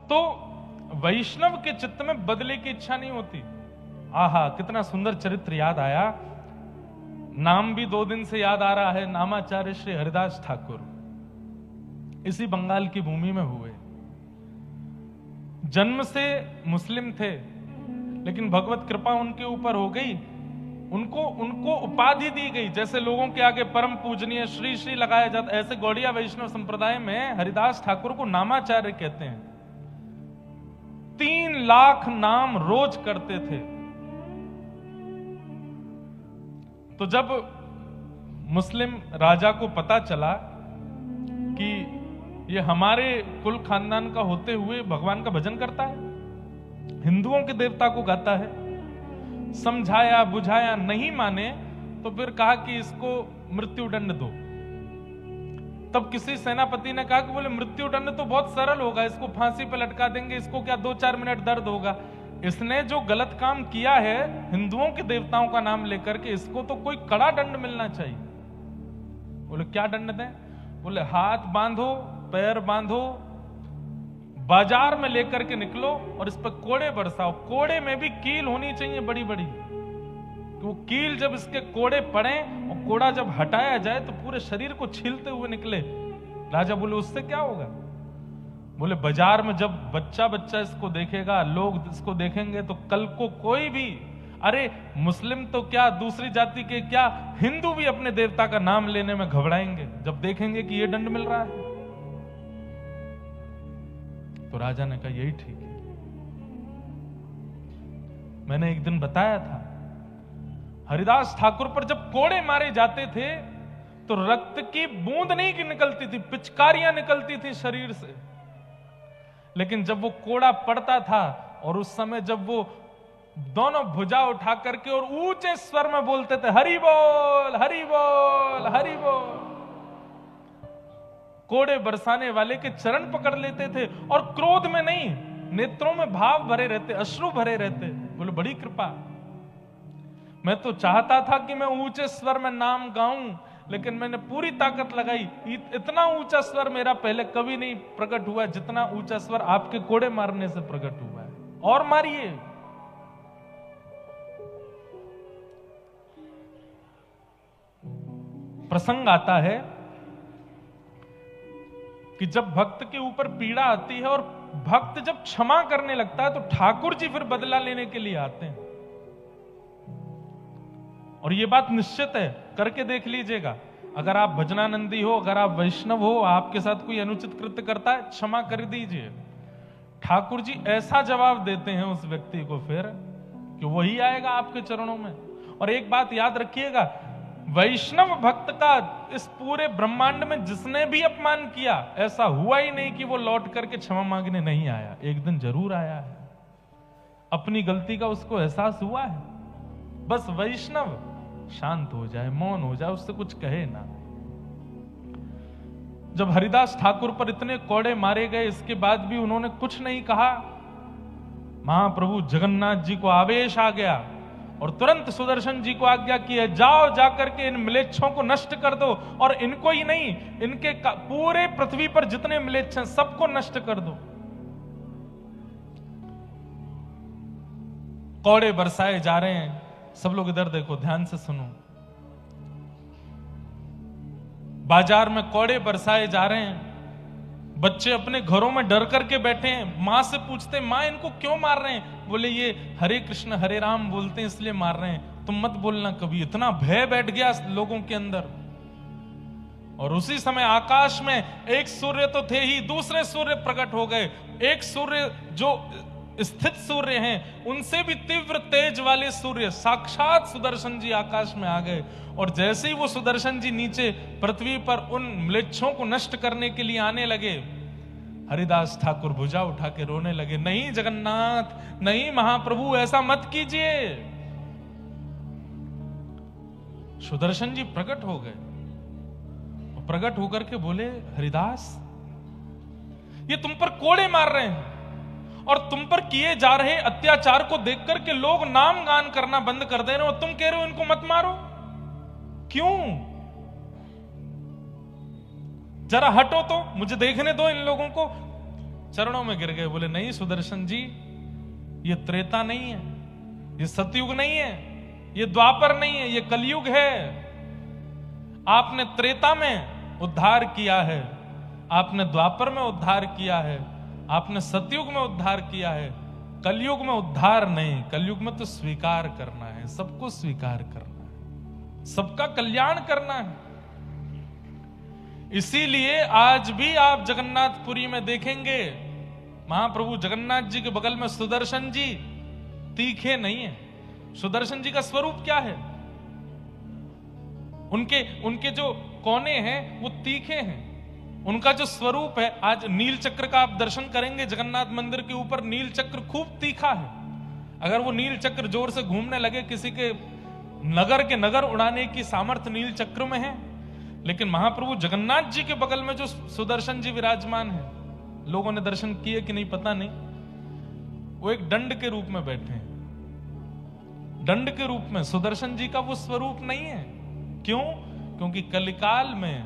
तो वैष्णव के चित्त में बदले की इच्छा नहीं होती। आहा, कितना सुंदर चरित्र याद आया। नाम भी 2 दिन से याद आ रहा है, नामाचार्य श्री हरिदास ठाकुर इसी बंगाल की भूमि में हुए। जन्म से मुस्लिम थे, लेकिन भगवत कृपा उनके ऊपर हो गई। उनको उपाधि दी गई। जैसे लोगों के आगे परम पूजनीय श्री श्री लगाया जाता, ऐसे गौड़िया वैष्णव संप्रदाय में हरिदास ठाकुर को नामाचार्य कहते हैं। 3 लाख नाम रोज करते थे। तो जब मुस्लिम राजा को पता चला कि ये हमारे कुल खानदान का होते हुए भगवान का भजन करता है, हिंदुओं के देवता को गाता है, समझाया बुझाया, नहीं माने तो फिर कहा कि इसको मृत्यु दंड दो। तब किसी सेनापति ने कहा कि बोले मृत्यु दंड तो बहुत सरल होगा, इसको फांसी पे लटका देंगे, इसको क्या 2-4 मिनट दर्द होगा। इसने जो गलत काम किया है हिंदुओं के देवताओं का नाम लेकर के, इसको तो कोई कड़ा दंड मिलना चाहिए। बोले क्या दंड दें? बोले हाथ बांधो, पैर बांधो, बाजार में लेकर के निकलो और इस पर कोड़े बरसाओ। कोड़े में भी कील होनी चाहिए बड़ी बड़ी, वो कील जब इसके कोड़े पड़े और कोड़ा जब हटाया जाए तो पूरे शरीर को छीलते हुए निकले। राजा बोले उससे क्या होगा? बोले बाजार में जब बच्चा बच्चा इसको देखेगा, लोग इसको देखेंगे तो कल को कोई भी, अरे मुस्लिम तो क्या, दूसरी जाति के क्या, हिंदू भी अपने देवता का नाम लेने में घबराएंगे जब देखेंगे कि ये दंड मिल रहा है। तो राजा ने कहा यही ठीक है। मैंने एक दिन बताया था, हरिदास ठाकुर पर जब कोड़े मारे जाते थे तो रक्त की बूंद नहीं निकलती थी, पिचकारियां निकलती थी शरीर से। लेकिन जब वो कोड़ा पड़ता था और उस समय जब वो दोनों भुजा उठा करके और ऊंचे स्वर में बोलते थे हरि बोल हरि बोल हरि बोल, कोड़े बरसाने वाले के चरण पकड़ लेते थे और क्रोध में नहीं, नेत्रों में भाव भरे रहते, अश्रु भरे रहते। बोले बड़ी कृपा। मैं तो चाहता था कि मैं ऊंचे स्वर में नाम गाऊं, लेकिन मैंने पूरी ताकत लगाई। इतना ऊंचा स्वर मेरा पहले कभी नहीं प्रकट हुआ जितना ऊंचा स्वर आपके कोड़े मारने से प्रकट हुआ है। और मारिए। प्रसंग आता है कि जब भक्त के ऊपर पीड़ा आती है और भक्त जब क्षमा करने लगता है तो ठाकुर जी फिर बदला लेने के लिए आते हैं। और यह बात निश्चित है, करके देख लीजिएगा। अगर आप भजनानंदी हो, अगर आप वैष्णव हो, आपके साथ कोई अनुचित कृत्य करता है, क्षमा कर दीजिए। ठाकुर जी ऐसा जवाब देते हैं उस व्यक्ति को फिर कि वही आएगा आपके चरणों में। और एक बात याद रखिएगा, वैष्णव भक्त का इस पूरे ब्रह्मांड में जिसने भी अपमान किया, ऐसा हुआ ही नहीं कि वो लौट करके क्षमा मांगने नहीं आया। एक दिन जरूर आया है, अपनी गलती का उसको एहसास हुआ है। बस वैष्णव शांत हो जाए, मौन हो जाए, उससे कुछ कहे ना। जब हरिदास ठाकुर पर इतने कोड़े मारे गए, इसके बाद भी उन्होंने कुछ नहीं कहा। महाप्रभु जगन्नाथ जी को आवेश आ गया और तुरंत सुदर्शन जी को आज्ञा की है, जाओ जाकर के इन म्लेच्छों को नष्ट कर दो, और इनको ही नहीं, इनके पूरे पृथ्वी पर जितने म्लेच्छ हैं सबको नष्ट कर दो। कोड़े बरसाए जा रहे हैं। सब लोग इधर देखो, ध्यान से सुनो। बाजार में कोड़े बरसाए जा रहे हैं। बच्चे अपने घरों में डर करके बैठे हैं। मां से पूछते, मां इनको क्यों मार रहे हैं? बोले ये हरे कृष्ण हरे राम बोलते हैं इसलिए मार रहे हैं। तुम मत बोलना कभी। इतना भय बैठ गया लोगों के अंदर। और उसी समय आकाश में एक सूर्य तो थे ही, दूसरे सूर्य प्रकट हो गए। एक सूर्य जो स्थित सूर्य हैं, उनसे भी तीव्र तेज वाले सूर्य साक्षात सुदर्शन जी आकाश में आ गए। और जैसे ही वो सुदर्शन जी नीचे पृथ्वी पर उन म्लेच्छों को नष्ट करने के लिए आने लगे, हरिदास ठाकुर भुजा उठा के रोने लगे, नहीं जगन्नाथ, नहीं महाप्रभु, ऐसा मत कीजिए। सुदर्शन जी प्रकट हो गए। प्रकट होकर के बोले, हरिदास ये तुम पर कोड़े मार रहे हैं और तुम पर किए जा रहे अत्याचार को देख करके लोग नाम गान करना बंद कर दे रहे हो, तुम कह रहे हो इनको मत मारो। क्यों? जरा हटो तो, मुझे देखने दो इन लोगों को। चरणों में गिर गए, बोले नहीं सुदर्शन जी, ये त्रेता नहीं है, ये सतयुग नहीं है, ये द्वापर नहीं है, ये कलयुग है। आपने त्रेता में उद्धार किया है, आपने द्वापर में उद्धार किया है, आपने सतयुग में उद्धार किया है, कलयुग में उद्धार नहीं। कलयुग में तो स्वीकार करना है, सबको स्वीकार करना है, सबका कल्याण करना है। इसीलिए आज भी आप जगन्नाथपुरी में देखेंगे महाप्रभु जगन्नाथ जी के बगल में सुदर्शन जी तीखे नहीं है। सुदर्शन जी का स्वरूप क्या है? उनके जो कोने हैं वो तीखे हैं। उनका जो स्वरूप है, आज नील चक्र का आप दर्शन करेंगे जगन्नाथ मंदिर के ऊपर, नील चक्र खूब तीखा है। अगर वो नील चक्र जोर से घूमने लगे, किसी के नगर उड़ाने की सामर्थ्य नील चक्र में है। लेकिन महाप्रभु जगन्नाथ जी के बगल में जो सुदर्शन जी विराजमान है, लोगों ने दर्शन किए कि नहीं पता नहीं, वो एक दंड के रूप में बैठे हैं। दंड के रूप में सुदर्शन जी का वो स्वरूप नहीं है। क्यों? क्योंकि कलिकाल में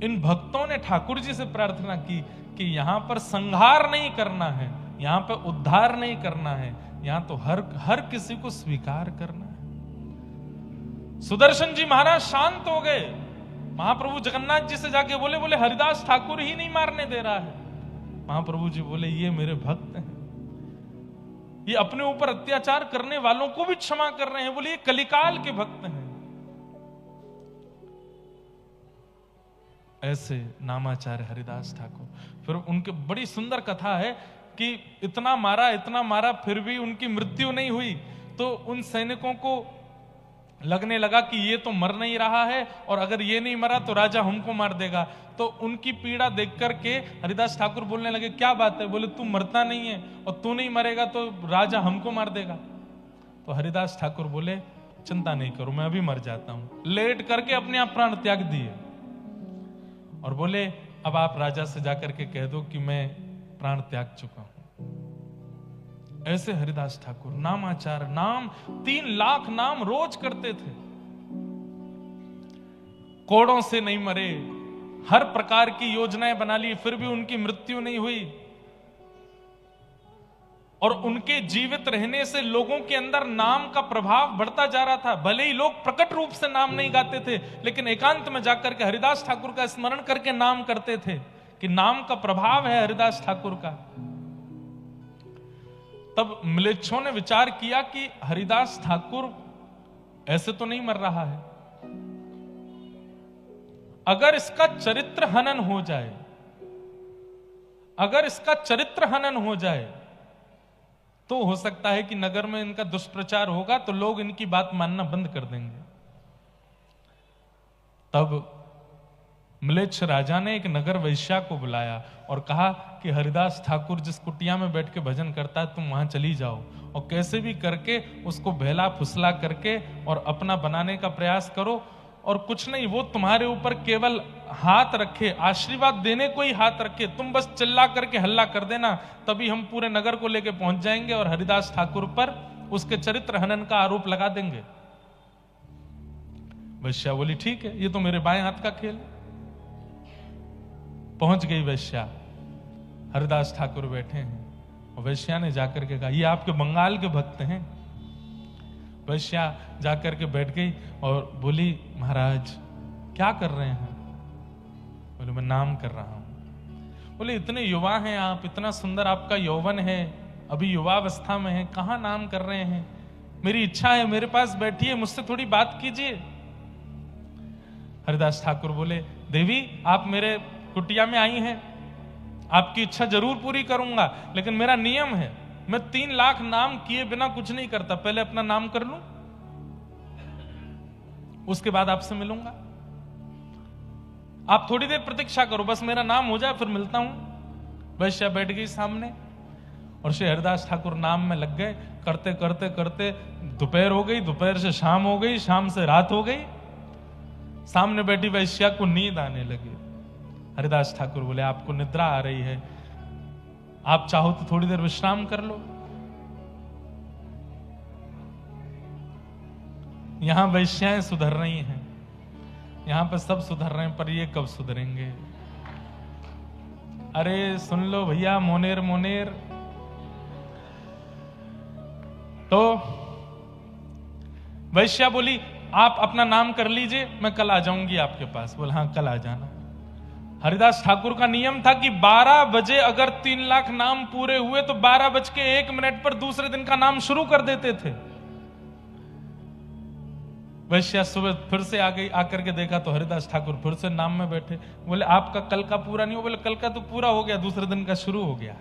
इन भक्तों ने ठाकुर जी से प्रार्थना की कि यहां पर संहार नहीं करना है, यहां पर उद्धार नहीं करना है, यहां तो हर किसी को स्वीकार करना है। सुदर्शन जी महाराज शांत हो गए। महाप्रभु जगन्नाथ जी से जाके बोले हरिदास ठाकुर ही नहीं मारने दे रहा है। महाप्रभु जी बोले ये मेरे भक्त हैं, ये अपने ऊपर अत्याचार करने वालों को भी क्षमा कर रहे हैं। बोले ये कलिकाल के भक्त हैं। ऐसे नामाचार्य हरिदास ठाकुर। फिर उनके बड़ी सुंदर कथा है कि इतना मारा फिर भी उनकी मृत्यु नहीं हुई। तो उन सैनिकों को लगने लगा कि ये तो मर नहीं रहा है, और अगर ये नहीं मरा तो राजा हमको मार देगा। तो उनकी पीड़ा देख करके हरिदास ठाकुर बोलने लगे क्या बात है? बोले तू मरता नहीं है और तू नहीं मरेगा तो राजा हमको मार देगा। तो हरिदास ठाकुर बोले चिंता नहीं करो, मैं अभी मर जाता हूं। लेट करके अपने आप प्राण त्याग दिए और बोले अब आप राजा से जाकर के कह दो कि मैं प्राण त्याग चुका हूं। ऐसे हरिदास ठाकुर नामाचार, नाम 3 लाख नाम रोज करते थे। कोड़ों से नहीं मरे, हर प्रकार की योजनाएं बना ली, फिर भी उनकी मृत्यु नहीं हुई। और उनके जीवित रहने से लोगों के अंदर नाम का प्रभाव बढ़ता जा रहा था। भले ही लोग प्रकट रूप से नाम नहीं गाते थे, लेकिन एकांत में जाकर के हरिदास ठाकुर का स्मरण करके नाम करते थे कि नाम का प्रभाव है हरिदास ठाकुर का। तब म्लेच्छों ने विचार किया कि हरिदास ठाकुर ऐसे तो नहीं मर रहा है, अगर इसका चरित्र हनन हो जाए, अगर इसका चरित्र हनन हो जाए तो हो सकता है कि नगर में इनका दुष्प्रचार होगा तो लोग इनकी बात मानना बंद कर देंगे। तब म्लेच्छ राजा ने एक नगर वैश्या को बुलाया और कहा कि हरिदास ठाकुर जिस कुटिया में बैठ के भजन करता है तुम वहां चली जाओ और कैसे भी करके उसको बहला फुसला करके और अपना बनाने का प्रयास करो। और कुछ नहीं, वो तुम्हारे ऊपर केवल हाथ रखे, आशीर्वाद देने को ही हाथ रखे, तुम बस चिल्ला करके हल्ला कर देना, तभी हम पूरे नगर को लेके पहुंच जाएंगे और हरिदास ठाकुर पर उसके चरित्र हनन का आरोप लगा देंगे। वैश्या बोली ठीक है, ये तो मेरे बाएं हाथ का खेल। पहुंच गई वैश्या, हरिदास ठाकुर बैठे हैं और वैश्या ने जाकर के कहा ये आपके बंगाल के भक्त हैं। वैश्या जाकर के बैठ गई और बोली महाराज क्या कर रहे हैं? बोले मैं नाम कर रहा हूं। बोले इतने युवा हैं आप, इतना सुंदर आपका यौवन है, अभी युवावस्था में है, कहां नाम कर रहे हैं? मेरी इच्छा है मेरे पास बैठिए, मुझसे थोड़ी बात कीजिए। हरिदास ठाकुर बोले देवी आप मेरे कुटिया में आई हैं, आपकी इच्छा जरूर पूरी करूंगा, लेकिन मेरा नियम है मैं 3 लाख नाम किए बिना कुछ नहीं करता, पहले अपना नाम कर लूं उसके बाद आपसे मिलूंगा। आप थोड़ी देर प्रतीक्षा करो, बस मेरा नाम हो जाए फिर मिलता हूं। वैश्या बैठ गई सामने और श्री हरिदास ठाकुर नाम में लग गए। करते करते करते दोपहर हो गई, दोपहर से शाम हो गई, शाम से रात हो गई। सामने बैठी वैश्या को नींद आने लगी। हरिदास ठाकुर बोले आपको निद्रा आ रही है, आप चाहो तो थोड़ी देर विश्राम कर लो। यहां वैश्याएं सुधर रही हैं, यहां पर सब सुधर रहे हैं, पर ये कब सुधरेंगे? अरे सुन लो भैया, मोनेर मोनेर। तो वैश्या बोली आप अपना नाम कर लीजिए, मैं कल आ जाऊंगी आपके पास। बोला हाँ कल आ जाना। हरिदास ठाकुर का नियम था कि 12 बजे अगर 3 लाख नाम पूरे हुए तो 12:01 पर दूसरे दिन का नाम शुरू कर देते थे। वैश्या सुबह फिर से आ गई, आकर के देखा तो हरिदास ठाकुर फिर से नाम में बैठे। बोले आपका कल का पूरा नहीं हो? बोले कल का तो पूरा हो गया, दूसरे दिन का शुरू हो गया।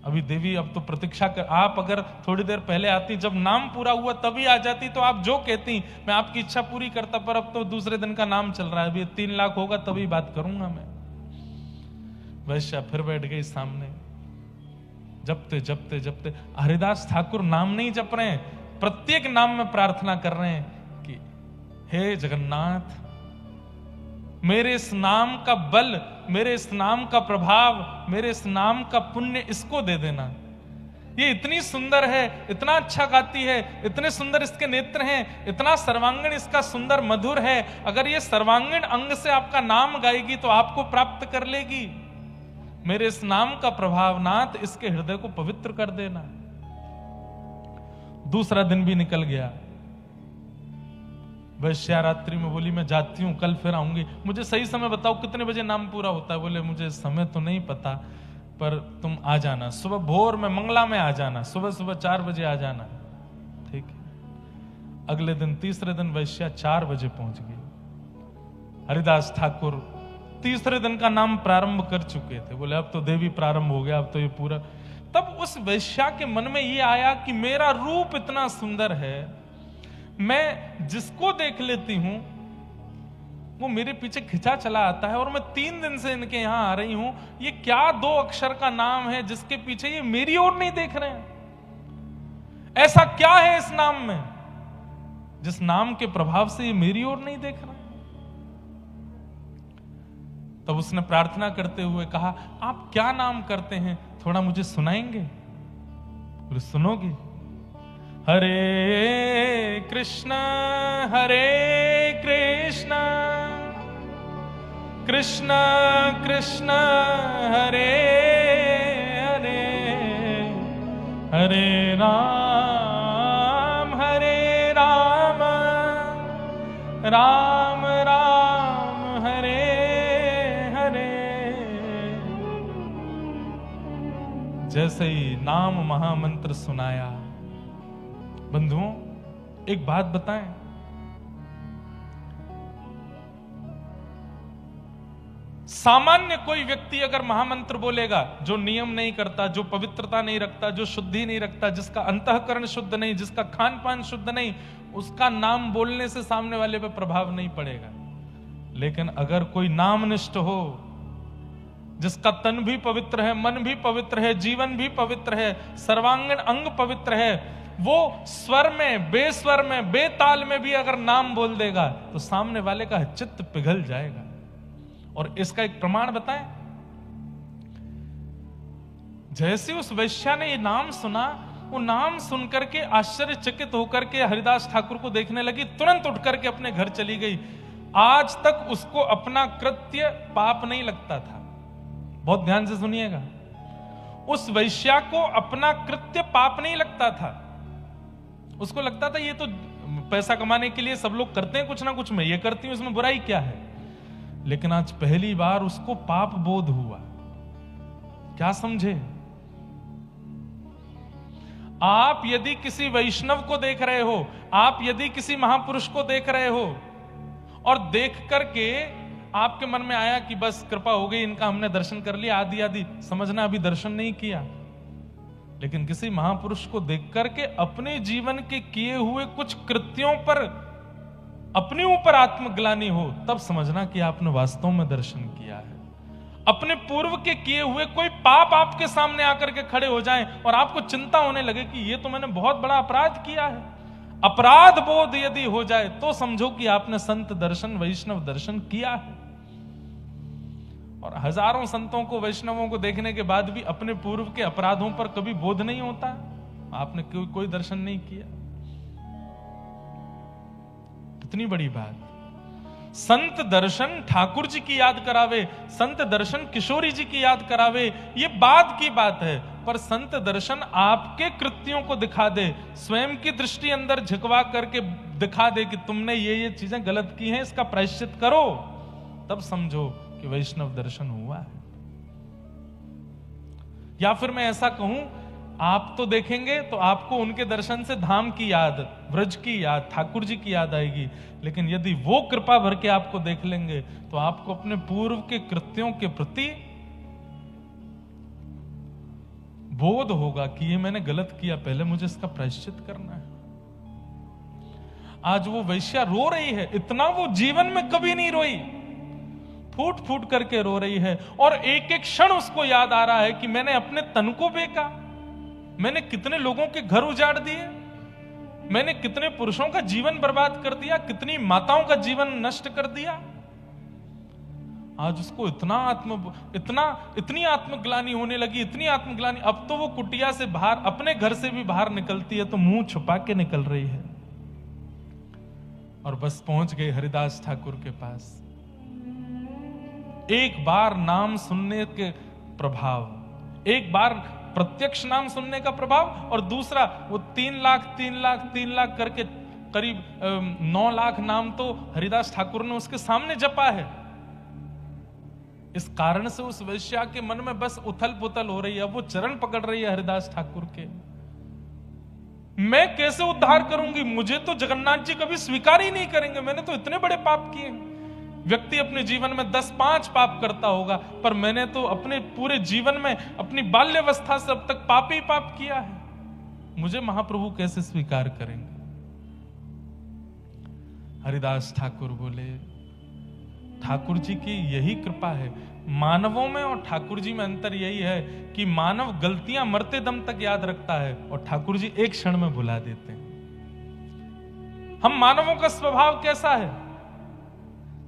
अभी देवी अब तो प्रतीक्षा कर, आप अगर थोड़ी देर पहले आती, जब नाम पूरा हुआ तभी आ जाती तो आप जो कहती मैं आपकी इच्छा पूरी करता, पर अब तो दूसरे दिन का नाम चल रहा है, अभी 3 लाख होगा तभी बात करूंगा मैं। वैश्या फिर बैठ गई सामने, जपते जपते जपते। हरिदास ठाकुर नाम नहीं जप रहे हैं, प्रत्येक नाम में प्रार्थना कर रहे हैं कि हे जगन्नाथ, मेरे इस नाम का बल, मेरे इस नाम का प्रभाव, मेरे इस नाम का पुण्य इसको दे देना। ये इतनी सुंदर है, इतना अच्छा गाती है, इतने सुंदर इसके नेत्र हैं, इतना सर्वांगीण इसका सुंदर मधुर है। अगर ये सर्वांगीण अंग से आपका नाम गाएगी तो आपको प्राप्त कर लेगी। मेरे इस नाम का प्रभाव नाथ इसके हृदय को पवित्र कर देना। दूसरा दिन भी निकल गया। वैश्या रात्रि में बोली मैं जाती हूं, कल फिर आऊंगी। मुझे सही समय बताओ कितने बजे नाम पूरा होता है? बोले मुझे समय तो नहीं पता, पर तुम आ जाना सुबह भोर में, मंगला में आ जाना, सुबह सुबह 4 बजे आ जाना। ठीक है। अगले दिन तीसरे दिन वैश्या 4 बजे पहुंच गई। हरिदास ठाकुर तीसरे दिन का नाम प्रारंभ कर चुके थे। बोले अब तो देवी प्रारंभ हो गया, अब तो ये पूरा। तब उस वैश्या के मन में ये आया कि मेरा रूप इतना सुंदर है, मैं जिसको देख लेती हूं वो मेरे पीछे खिंचा चला आता है, और मैं 3 दिन से इनके यहां आ रही हूं। ये क्या 2 अक्षर का नाम है जिसके पीछे ये मेरी ओर नहीं देख रहे हैं? ऐसा क्या है इस नाम में जिस नाम के प्रभाव से ये मेरी ओर नहीं देख रहे? तब उसने प्रार्थना करते हुए कहा आप क्या नाम करते हैं, थोड़ा मुझे सुनाएंगे? बोले सुनोगे? हरे कृष्ण कृष्ण कृष्ण हरे हरे, हरे राम राम राम हरे हरे। जैसे ही नाम महामंत्र सुनाया, बंधुओं एक बात बताएं, सामान्य कोई व्यक्ति अगर महामंत्र बोलेगा, जो नियम नहीं करता, जो पवित्रता नहीं रखता, जो शुद्धि नहीं रखता, जिसका अंतःकरण शुद्ध नहीं, जिसका खान पान शुद्ध नहीं, उसका नाम बोलने से सामने वाले पे प्रभाव नहीं पड़ेगा। लेकिन अगर कोई नामनिष्ठ हो, जिसका तन भी पवित्र है, मन भी पवित्र है, जीवन भी पवित्र है, सर्वांगीण अंग पवित्र है, वो स्वर में, बेस्वर में, बेताल में भी अगर नाम बोल देगा तो सामने वाले का चित्त पिघल जाएगा। और इसका एक प्रमाण बताएं, जैसे उस वैश्या ने ये नाम सुना, वो नाम सुनकर के आश्चर्यचकित होकर के हरिदास ठाकुर को देखने लगी, तुरंत उठ करके अपने घर चली गई। आज तक उसको अपना कृत्य पाप नहीं लगता था। बहुत ध्यान से सुनिएगा, उस वैश्या को अपना कृत्य पाप नहीं लगता था। उसको लगता था ये तो पैसा कमाने के लिए सब लोग करते हैं कुछ ना कुछ, मैं ये करती हूं, इसमें बुराई क्या है। लेकिन आज पहली बार उसको पाप बोध हुआ। क्या समझे? आप यदि किसी वैष्णव को देख रहे हो, आप यदि किसी महापुरुष को देख रहे हो, और देख करके आपके मन में आया कि बस कृपा हो गई, इनका हमने दर्शन कर लिया, आदि आदि, समझना अभी दर्शन नहीं किया। लेकिन किसी महापुरुष को देख करके अपने जीवन के किए हुए कुछ कृत्यों पर अपने ऊपर आत्मग्लानि हो, तब समझना कि आपने वास्तव में दर्शन किया है। अपने पूर्व के किए हुए कोई पाप आपके सामने आकर के खड़े हो जाएं और आपको चिंता होने लगे कि ये तो मैंने बहुत बड़ा अपराध किया है, अपराध बोध यदि हो जाए तो समझो कि आपने संत दर्शन, वैष्णव दर्शन किया है। और हजारों संतों को, वैष्णवों को देखने के बाद भी अपने पूर्व के अपराधों पर कभी बोध नहीं होता। आपने कोई दर्शन नहीं किया। कितनी बड़ी बात। संत दर्शन ठाकुर जी की याद करावे, संत दर्शन किशोरी जी की याद करावे, ये बाद की बात है। पर संत दर्शन आपके कृत्यों को दिखा दे, स्वयं की दृष्टि अंदर झुकवा करके दिखा दे कि तुमने ये चीजें गलत की हैं, इसका प्रायश्चित करो, तब समझो कि वैष्णव दर्शन हुआ है। या फिर मैं ऐसा कहूं, आप तो देखेंगे तो आपको उनके दर्शन से धाम की याद, ब्रज की याद, ठाकुर जी की याद आएगी, लेकिन यदि वो कृपा भर के आपको देख लेंगे तो आपको अपने पूर्व के कृत्यों के प्रति बोध होगा कि ये मैंने गलत किया, पहले मुझे इसका प्रायश्चित करना है। आज वो वैश्या रो रही है, इतना वो जीवन में कभी नहीं रोई, फूट फूट करके रो रही है, और एक एक क्षण उसको याद आ रहा है कि मैंने अपने तन को बेचा, मैंने कितने लोगों के घर उजाड़ दिए, मैंने कितने पुरुषों का जीवन बर्बाद कर दिया, कितनी माताओं का जीवन नष्ट कर दिया। आज उसको इतनी आत्मग्लानि होने लगी, इतनी आत्मग्लानि, अब तो वो कुटिया से बाहर, अपने घर से भी बाहर निकलती है तो मुंह छुपा के निकल रही है। और बस पहुंच गई हरिदास ठाकुर के पास। एक बार नाम सुनने के प्रभाव, एक बार प्रत्यक्ष नाम सुनने का प्रभाव, और दूसरा वो 3 लाख करके करीब 9 लाख नाम तो हरिदास ठाकुर ने उसके सामने जपा है। इस कारण से उस वैश्या के मन में बस उथल पुथल हो रही है, वो चरण पकड़ रही है हरिदास ठाकुर के। मैं कैसे उद्धार करूंगी, मुझे तो जगन्नाथ जी कभी स्वीकार ही नहीं करेंगे, मैंने तो इतने बड़े पाप किए। व्यक्ति अपने जीवन में 10-5 पाप करता होगा, पर मैंने तो अपने पूरे जीवन में, अपनी बाल्यावस्था से अब तक पाप ही पाप किया है, मुझे महाप्रभु कैसे स्वीकार करेंगे। हरिदास ठाकुर बोले, ठाकुर जी की यही कृपा है। मानवों में और ठाकुर जी में अंतर यही है कि मानव गलतियां मरते दम तक याद रखता है और ठाकुर जी एक क्षण में भुला देते हैं। हम मानवों का स्वभाव कैसा है,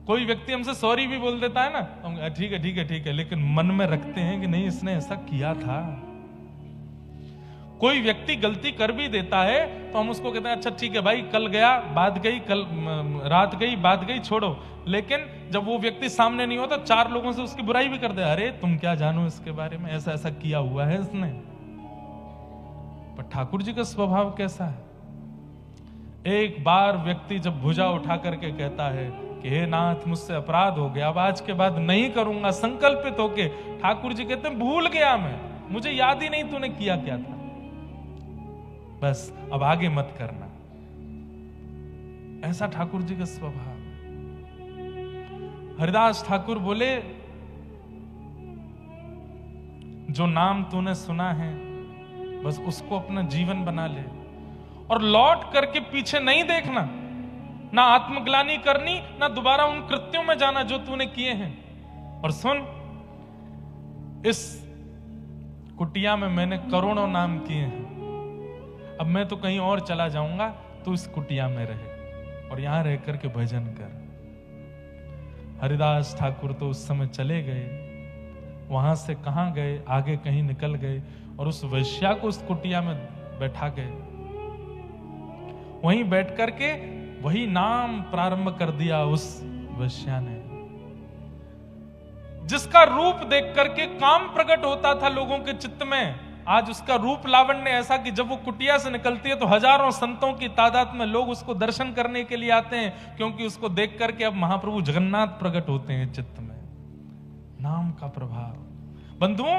कोई व्यक्ति हमसे सॉरी भी बोल देता है ना, हम ठीक है, लेकिन मन में रखते हैं कि नहीं इसने ऐसा किया था। कोई व्यक्ति गलती कर भी देता है तो हम उसको कहते हैं अच्छा ठीक है भाई, कल गया बात गई, कल रात गई बात गई, छोड़ो। लेकिन जब वो व्यक्ति सामने नहीं होता, 4 लोगों से उसकी बुराई भी कर दे, अरे तुम क्या जानो इसके बारे में, ऐसा ऐसा किया हुआ है इसने। पर ठाकुर जी का स्वभाव कैसा है, एक बार व्यक्ति जब भुजा उठा करके कहता है कि हे नाथ मुझसे अपराध हो गया, अब आज के बाद नहीं करूंगा, संकल्पित होके, ठाकुर जी कहते हैं भूल गया मैं, मुझे याद ही नहीं तूने किया क्या था, बस अब आगे मत करना। ऐसा ठाकुर जी का स्वभाव। हरिदास ठाकुर बोले, जो नाम तूने सुना है बस उसको अपना जीवन बना ले और लौट करके पीछे नहीं देखना, ना आत्मग्लानि करनी, ना दोबारा उन कृत्यों में जाना जो तूने किए हैं। और सुन, इस कुटिया में मैंने करोड़ों नाम किए हैं, अब मैं तो कहीं और चला जाऊंगा, तो इस कुटिया में रहे और यहां रह करके भजन कर। हरिदास ठाकुर तो उस समय चले गए, वहां से कहां गए, आगे कहीं निकल गए और उस वैश्या को उस कुटिया में बैठा गए। वहीं बैठ करके वही नाम प्रारंभ कर दिया उस वैश्या ने, जिसका रूप देख करके काम प्रकट होता था लोगों के चित्त में। आज उसका रूप लावण्य ऐसा कि जब वो कुटिया से निकलती है तो हजारों संतों की तादाद में लोग उसको दर्शन करने के लिए आते हैं, क्योंकि उसको देख करके अब महाप्रभु जगन्नाथ प्रकट होते हैं चित्त में। नाम का प्रभाव। बंधुओं,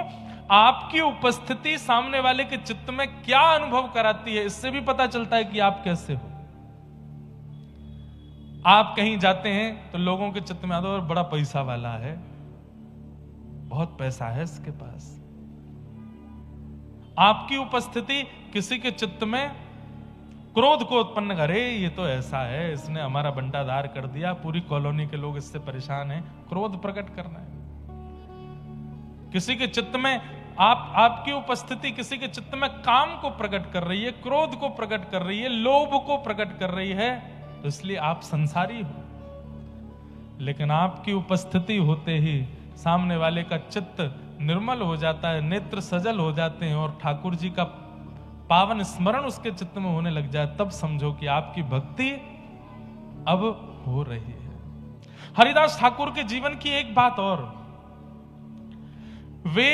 आपकी उपस्थिति सामने वाले के चित्त में क्या अनुभव कराती है, इससे भी पता चलता है कि आप कैसे हो। आप कहीं जाते हैं तो लोगों के चित्त में आता है बड़ा पैसा वाला है, बहुत पैसा है इसके पास। आपकी उपस्थिति किसी के चित्त में क्रोध को उत्पन्न करे, ये तो ऐसा है, इसने हमारा बंटाधार कर दिया, पूरी कॉलोनी के लोग इससे परेशान हैं, क्रोध प्रकट करना है। किसी के चित्त में आपकी उपस्थिति किसी के चित्त में काम को प्रकट कर रही है, क्रोध को प्रकट कर रही है, लोभ को प्रकट कर रही है, तो इसलिए आप संसारी हो। लेकिन आपकी उपस्थिति होते ही सामने वाले का चित्त निर्मल हो जाता है, नेत्र सजल हो जाते हैं और ठाकुर जी का पावन स्मरण उसके चित्त में होने लग जाए, तब समझो कि आपकी भक्ति अब हो रही है। हरिदास ठाकुर के जीवन की एक बात और, वे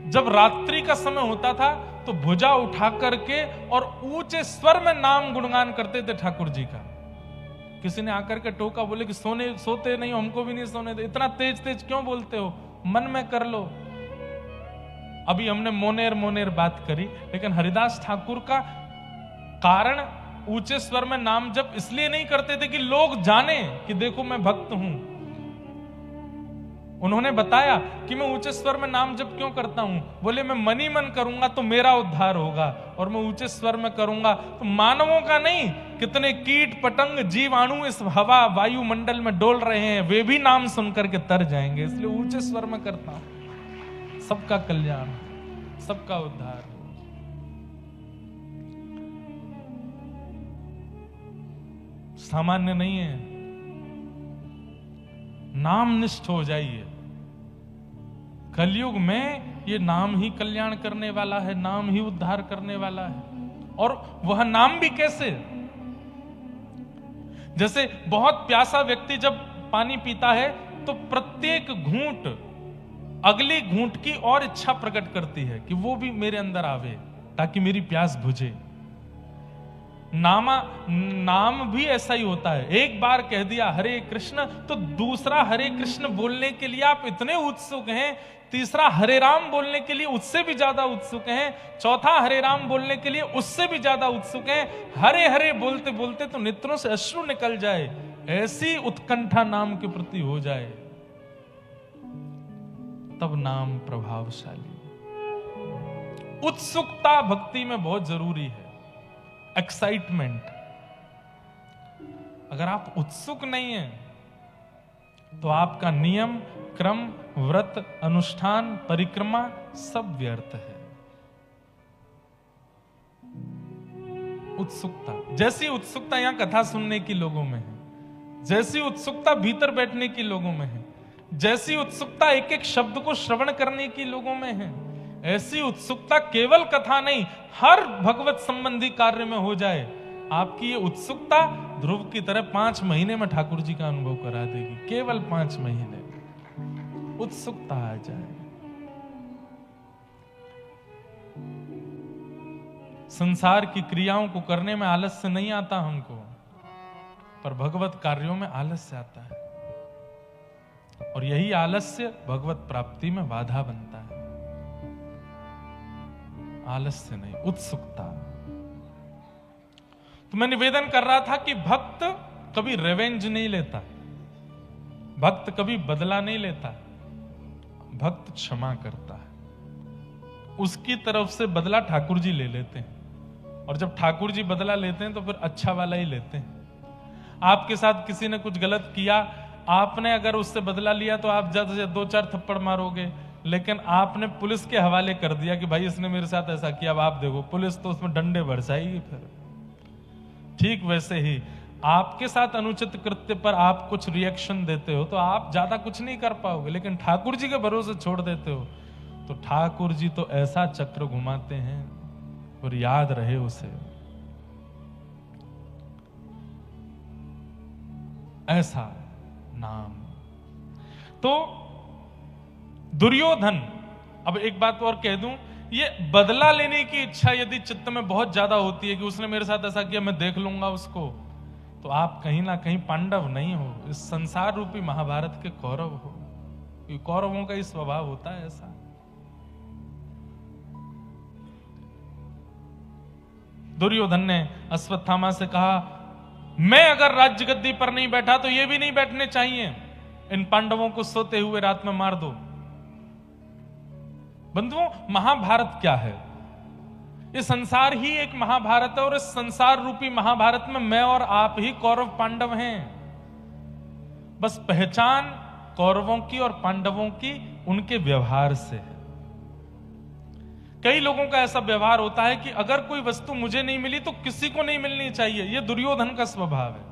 जब रात्रि का समय होता था तो भुजा उठा करके और ऊंचे स्वर में नाम गुणगान करते थे ठाकुर जी का। किसी ने आकर के टोका, बोले कि सोते नहीं हो, हमको भी नहीं सोने दे, इतना तेज तेज क्यों बोलते हो, मन में कर लो। अभी हमने मोनेर मोनेर बात करी, लेकिन हरिदास ठाकुर का कारण ऊंचे स्वर में नाम जप इसलिए नहीं करते थे कि लोग जाने कि देखो मैं भक्त हूं। उन्होंने बताया कि मैं ऊंचे स्वर में नाम जप क्यों करता हूं, बोले मैं मन ही मन करूंगा तो मेरा उद्धार होगा, और मैं ऊंचे स्वर में करूंगा तो मानवों का नहीं, कितने कीट पतंग जीवाणु इस हवा वायुमंडल में डोल रहे हैं, वे भी नाम सुनकर के तर जाएंगे, इसलिए ऊंचे स्वर में करता हूं। सबका कल्याण, सबका उद्धार। सामान्य नहीं है, नाम निष्ठ हो जाइए। कलयुग में ये नाम ही कल्याण करने वाला है, नाम ही उद्धार करने वाला है। और वह नाम भी कैसे, जैसे बहुत प्यासा व्यक्ति जब पानी पीता है तो प्रत्येक घूंट अगली घूंट की और इच्छा प्रकट करती है कि वो भी मेरे अंदर आवे ताकि मेरी प्यास बुझे। नाम भी ऐसा ही होता है, एक बार कह दिया हरे कृष्ण तो दूसरा हरे कृष्ण बोलने के लिए आप इतने उत्सुक हैं, तीसरा हरे राम बोलने के लिए उससे भी ज्यादा उत्सुक हैं, चौथा हरे राम बोलने के लिए उससे भी ज्यादा उत्सुक हैं। हरे हरे बोलते बोलते तो नेत्रों से अश्रु निकल जाए, ऐसी उत्कंठा नाम के प्रति हो जाए, तब नाम प्रभावशाली। उत्सुकता भक्ति में बहुत जरूरी है, एक्साइटमेंट। अगर आप उत्सुक नहीं हैं तो आपका नियम, क्रम, व्रत, अनुष्ठान, परिक्रमा सब व्यर्थ है। उत्सुकता, जैसी उत्सुकता यहां कथा सुनने की लोगों में है, जैसी उत्सुकता भीतर बैठने की लोगों में है, जैसी उत्सुकता एक एक शब्द को श्रवण करने की लोगों में है, ऐसी उत्सुकता केवल कथा नहीं हर भगवत संबंधी कार्य में हो जाए। आपकी ये उत्सुकता ध्रुव की तरह 5 महीने में ठाकुर जी का अनुभव करा देगी। केवल 5 महीने उत्सुकता आ जाए। संसार की क्रियाओं को करने में आलस्य नहीं आता हमको, पर भगवत कार्यों में आलस्य आता है, और यही आलस्य भगवत प्राप्ति में बाधा बनता है। आलस्य नहीं, उत्सुकता। तो मैं निवेदन कर रहा था कि भक्त कभी रिवेंज नहीं लेता, भक्त कभी बदला नहीं लेता, भक्त क्षमा करता है। उसकी तरफ से बदला ठाकुर जी ले लेते हैं, और जब ठाकुर जी बदला लेते हैं तो फिर अच्छा वाला ही लेते हैं। आपके साथ किसी ने कुछ गलत किया, आपने अगर उससे बदला लिया तो आप ज्यादा से 2-4 थप्पड़ मारोगे, लेकिन आपने पुलिस के हवाले कर दिया कि भाई इसने मेरे साथ ऐसा किया, अब आप देखो, पुलिस तो उसमें डंडे बरसाएगी फिर। ठीक वैसे ही आपके साथ अनुचित कृत्य पर आप कुछ रिएक्शन देते हो तो आप ज्यादा कुछ नहीं कर पाओगे, लेकिन ठाकुर जी के भरोसे छोड़ देते हो तो ठाकुर जी तो ऐसा चक्र घुमाते हैं, और याद रहे उसे। ऐसा नाम। तो दुर्योधन, अब एक बात और कह दूं, ये बदला लेने की इच्छा यदि चित्त में बहुत ज्यादा होती है कि उसने मेरे साथ ऐसा किया मैं देख लूंगा उसको, तो आप कहीं ना कहीं पांडव नहीं हो, इस संसार रूपी महाभारत के कौरव हो। कौरवों का ही स्वभाव होता है ऐसा। दुर्योधन ने अश्वत्थामा से कहा, मैं अगर राज्य गद्दी पर नहीं बैठा तो ये भी नहीं बैठने चाहिए, इन पांडवों को सोते हुए रात में मार दो। बंधुओं, महाभारत क्या है? ये संसार ही एक महाभारत है, और इस संसार रूपी महाभारत में मैं और आप ही कौरव पांडव हैं। बस पहचान कौरवों की और पांडवों की उनके व्यवहार से है। कई लोगों का ऐसा व्यवहार होता है कि अगर कोई वस्तु मुझे नहीं मिली तो किसी को नहीं मिलनी चाहिए। यह दुर्योधन का स्वभाव है।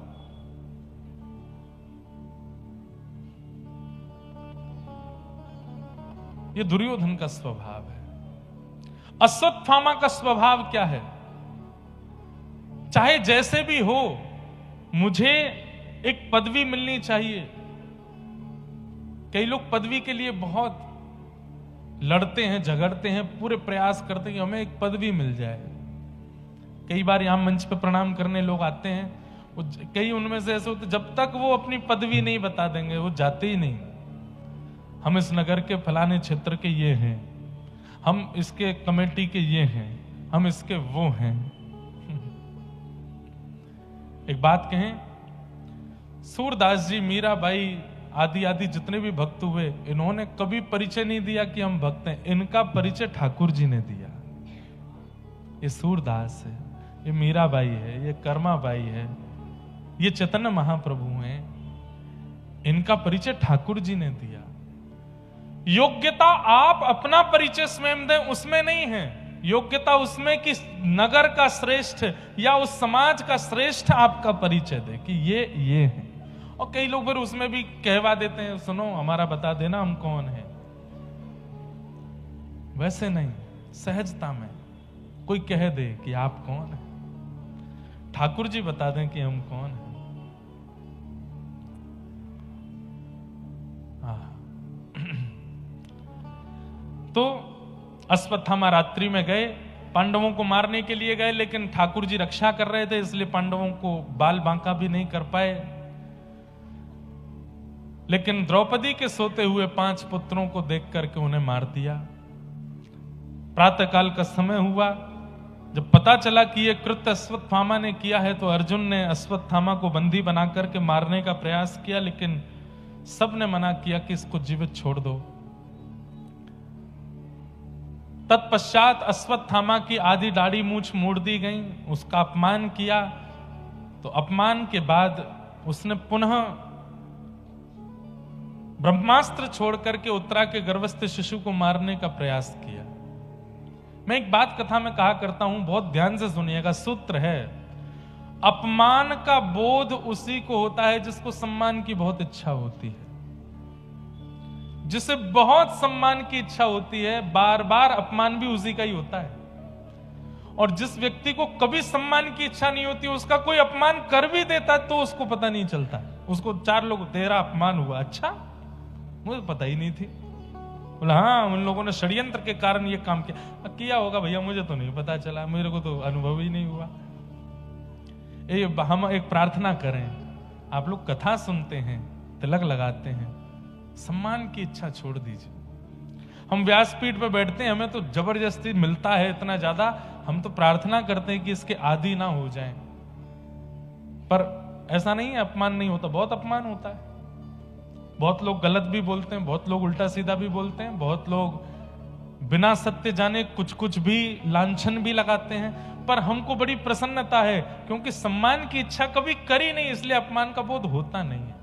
यह दुर्योधन का स्वभाव है। अश्वत्थामा का स्वभाव क्या है? चाहे जैसे भी हो, मुझे एक पदवी मिलनी चाहिए। कई लोग पदवी के लिए बहुत लड़ते हैं, झगड़ते हैं, पूरे प्रयास करते हैं कि हमें एक पदवी मिल जाए। कई बार यहां मंच पे प्रणाम करने लोग आते हैं, कई उनमें से ऐसे होते जब तक वो अपनी पदवी नहीं बता देंगे वो जाते ही नहीं। हम इस नगर के फलाने क्षेत्र के ये हैं, हम इसके कमेटी के ये हैं, हम इसके वो हैं। एक बात कहें, सूरदास जी, मीराबाई आदि आदि जितने भी भक्त हुए, इन्होंने कभी परिचय नहीं दिया कि हम भक्त हैं। इनका परिचय ठाकुर जी ने दिया। ये सूरदास है, ये मीराबाई है, ये कर्माबाई है, ये चैतन्य महाप्रभु हैं, इनका परिचय ठाकुर जी ने दिया। योग्यता आप अपना परिचय स्वयं दें उसमें नहीं है, योग्यता उसमें कि नगर का श्रेष्ठ या उस समाज का श्रेष्ठ आपका परिचय दे कि ये है। और कई लोग फिर उसमें भी कहवा देते हैं, सुनो हमारा बता देना हम कौन है। वैसे नहीं, सहजता में कोई कह दे कि आप कौन है, ठाकुर जी बता दें कि हम कौन हैं। तो अश्वत्थामा रात्रि में गए, पांडवों को मारने के लिए गए, लेकिन ठाकुर जी रक्षा कर रहे थे, इसलिए पांडवों को बाल बांका भी नहीं कर पाए। लेकिन द्रौपदी के सोते हुए 5 पुत्रों को देख करके उन्हें मार दिया। प्रातःकाल का समय हुआ, जब पता चला कि यह कृत्य अश्वत्थामा ने किया है, तो अर्जुन ने अश्वत्थामा को बंदी बना करके मारने का प्रयास किया, लेकिन सबने मना किया कि इसको जीवित छोड़ दो। तत्पश्चात अश्वत्थामा की आधी दाढ़ी मूंछ मोड़ दी गई, उसका अपमान किया। तो अपमान के बाद उसने पुनः ब्रह्मास्त्र छोड़ करके उत्तरा के गर्भस्थ शिशु को मारने का प्रयास किया। मैं एक बात कथा में कहा करता हूं, बहुत ध्यान से सुनिएगा। सूत्र है, अपमान का बोध उसी को होता है जिसको सम्मान की बहुत इच्छा होती है। जिसे बहुत सम्मान की इच्छा होती है, बार बार अपमान भी उसी का ही होता है। और जिस व्यक्ति को कभी सम्मान की इच्छा नहीं होती, उसका कोई अपमान कर भी देता है तो उसको पता नहीं चलता। उसको 4 लोग, तेरा अपमान हुआ, अच्छा मुझे पता ही नहीं थी। बोला हाँ, उन लोगों ने षड्यंत्र के कारण ये काम किया होगा भैया, मुझे तो नहीं पता चला, मेरे को तो अनुभव ही नहीं हुआ। हम एक प्रार्थना करें, आप लोग कथा सुनते हैं, तिलक लगाते हैं, सम्मान की इच्छा छोड़ दीजिए। हम व्यासपीठ पे बैठते हैं, हमें तो जबरदस्ती मिलता है इतना ज्यादा, हम तो प्रार्थना करते हैं कि इसके आदी ना हो जाएं। पर ऐसा नहीं है अपमान नहीं होता, बहुत अपमान होता है। बहुत लोग गलत भी बोलते हैं, बहुत लोग उल्टा सीधा भी बोलते हैं, बहुत लोग बिना सत्य जाने कुछ कुछ भी लांछन भी लगाते हैं। पर हमको बड़ी प्रसन्नता है, क्योंकि सम्मान की इच्छा कभी करी नहीं, इसलिए अपमान का बोध होता नहीं है।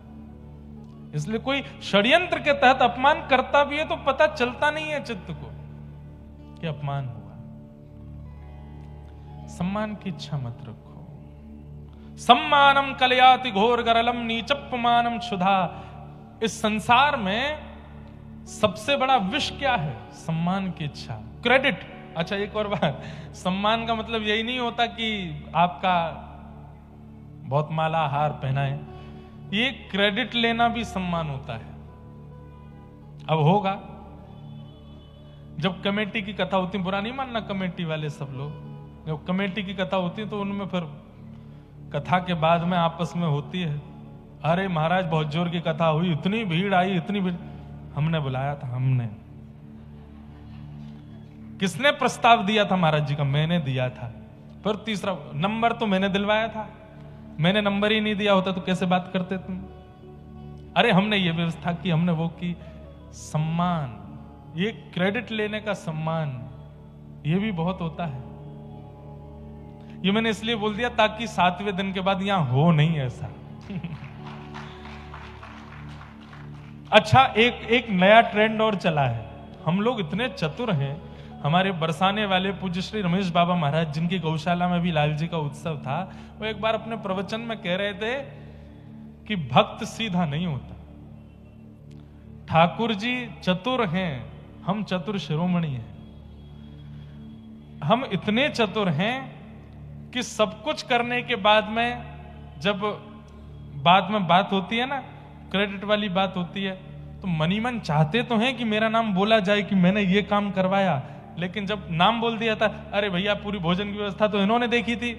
इसलिए कोई षड्यंत्र के तहत अपमान करता भी है तो पता चलता नहीं है चित्त को कि अपमान हुआ। सम्मान की इच्छा मत रखो। सम्मानम कलयाति घोर गरलम नीचप्पमानम क्षुधा। इस संसार में सबसे बड़ा विष क्या है? सम्मान की इच्छा, क्रेडिट। अच्छा एक और बात, सम्मान का मतलब यही नहीं होता कि आपका बहुत माला हार पहनाए, ये क्रेडिट लेना भी सम्मान होता है। अब होगा जब कमेटी की कथा होती है, बुरा नहीं मानना कमेटी वाले सब लोग, जब कमेटी की कथा होती है तो उनमें फिर कथा के बाद में आपस में होती है, अरे महाराज बहुत जोर की कथा हुई, इतनी भीड़ आई, इतनी भीड़, हमने बुलाया था, हमने। किसने प्रस्ताव दिया था महाराज जी का? मैंने दिया था। फिर तीसरा, नंबर तो मैंने दिलवाया था, मैंने नंबर ही नहीं दिया होता तो कैसे बात करते तुम? अरे हमने ये व्यवस्था की, हमने वो की। सम्मान, ये क्रेडिट लेने का सम्मान, ये भी बहुत होता है। ये मैंने इसलिए बोल दिया ताकि 7वें दिन के बाद यहां हो नहीं ऐसा। अच्छा एक नया ट्रेंड और चला है, हम लोग इतने चतुर हैं। हमारे बरसाने वाले पूज्य श्री रमेश बाबा महाराज, जिनकी गौशाला में भी लाल जी का उत्सव था, वो एक बार अपने प्रवचन में कह रहे थे कि भक्त सीधा नहीं होता। ठाकुर जी चतुर हैं, हम चतुर शिरोमणि हैं। हम इतने चतुर हैं कि सब कुछ करने के बाद में जब बाद में बात होती है ना, क्रेडिट वाली बात होती है, तो मनी मन चाहते तो हैं कि मेरा नाम बोला जाए कि मैंने ये काम करवाया, लेकिन जब नाम बोल दिया था, अरे भैया पूरी भोजन की व्यवस्था तो इन्होंने देखी थी,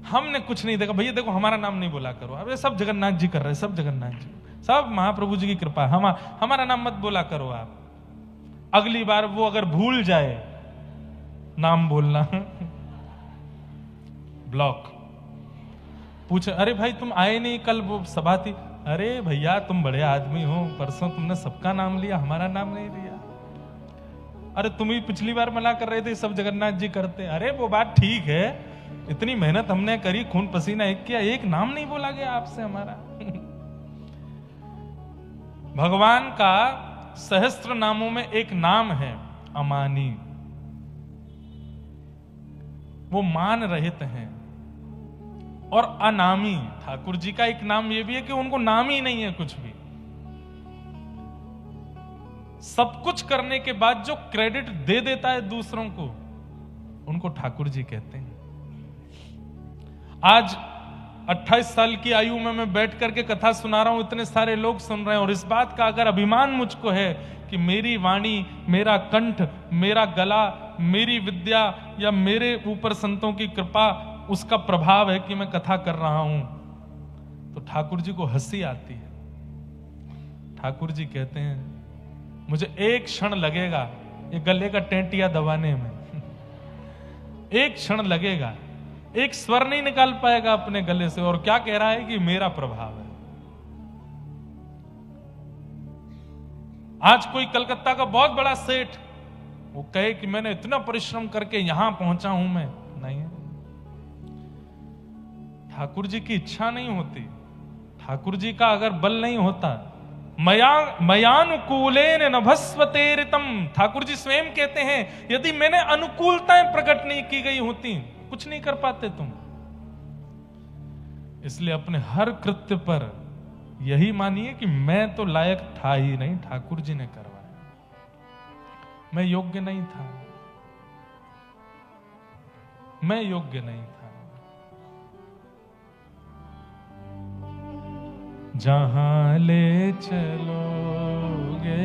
हमने कुछ नहीं देखा, भैया देखो हमारा नाम नहीं बोला करो, अब ये सब जगन्नाथ जी कर रहे हैं, सब जगन्नाथ जी, सब महाप्रभु जी की कृपा है, हमारा नाम मत बोला करो आप। अगली बार वो अगर भूल जाए नाम बोलना ब्लॉक, पूछे अरे भाई तुम आए नहीं कल, वो सभा थी, अरे भैया तुम बड़े आदमी हो, परसों तुमने सबका नाम लिया, हमारा नाम नहीं लिया। अरे तुम ही पिछली बार मना कर रहे थे सब जगन्नाथ जी करते, अरे वो बात ठीक है, इतनी मेहनत हमने करी, खून पसीना एक किया, एक नाम नहीं बोला गया आपसे हमारा। भगवान का सहस्त्र नामों में एक नाम है अमानी, वो मान रहित हैं। और अनामी, ठाकुर जी का एक नाम ये भी है कि उनको नाम ही नहीं है कुछ भी, सब कुछ करने के बाद जो क्रेडिट दे देता है दूसरों को, उनको ठाकुर जी कहते हैं। आज 28 साल की आयु में मैं बैठ करके कथा सुना रहा हूं, इतने सारे लोग सुन रहे हैं, और इस बात का अगर अभिमान मुझको है कि मेरी वाणी, मेरा कंठ, मेरा गला, मेरी विद्या या मेरे ऊपर संतों की कृपा, उसका प्रभाव है कि मैं कथा कर रहा हूं, तो ठाकुर जी को हंसी आती है। ठाकुर जी कहते हैं मुझे एक क्षण लगेगा ये गले का टेंटिया दबाने में, एक क्षण लगेगा, एक स्वर नहीं निकाल पाएगा अपने गले से, और क्या कह रहा है कि मेरा प्रभाव है। आज कोई कलकत्ता का बहुत बड़ा सेठ वो कहे कि मैंने इतना परिश्रम करके यहां पहुंचा हूं, मैं नहीं, ठाकुर जी की इच्छा नहीं होती, ठाकुर जी का अगर बल नहीं होता, मयानुकूलेन नभस्वतेरितम, ठाकुर जी स्वयं कहते हैं यदि मैंने अनुकूलताएं प्रकट नहीं की गई होती, कुछ नहीं कर पाते तुम। इसलिए अपने हर कृत्य पर यही मानिए कि मैं तो लायक था ही नहीं, ठाकुर जी ने करवाया, मैं योग्य नहीं था, मैं योग्य नहीं था। जहां ले चलोगे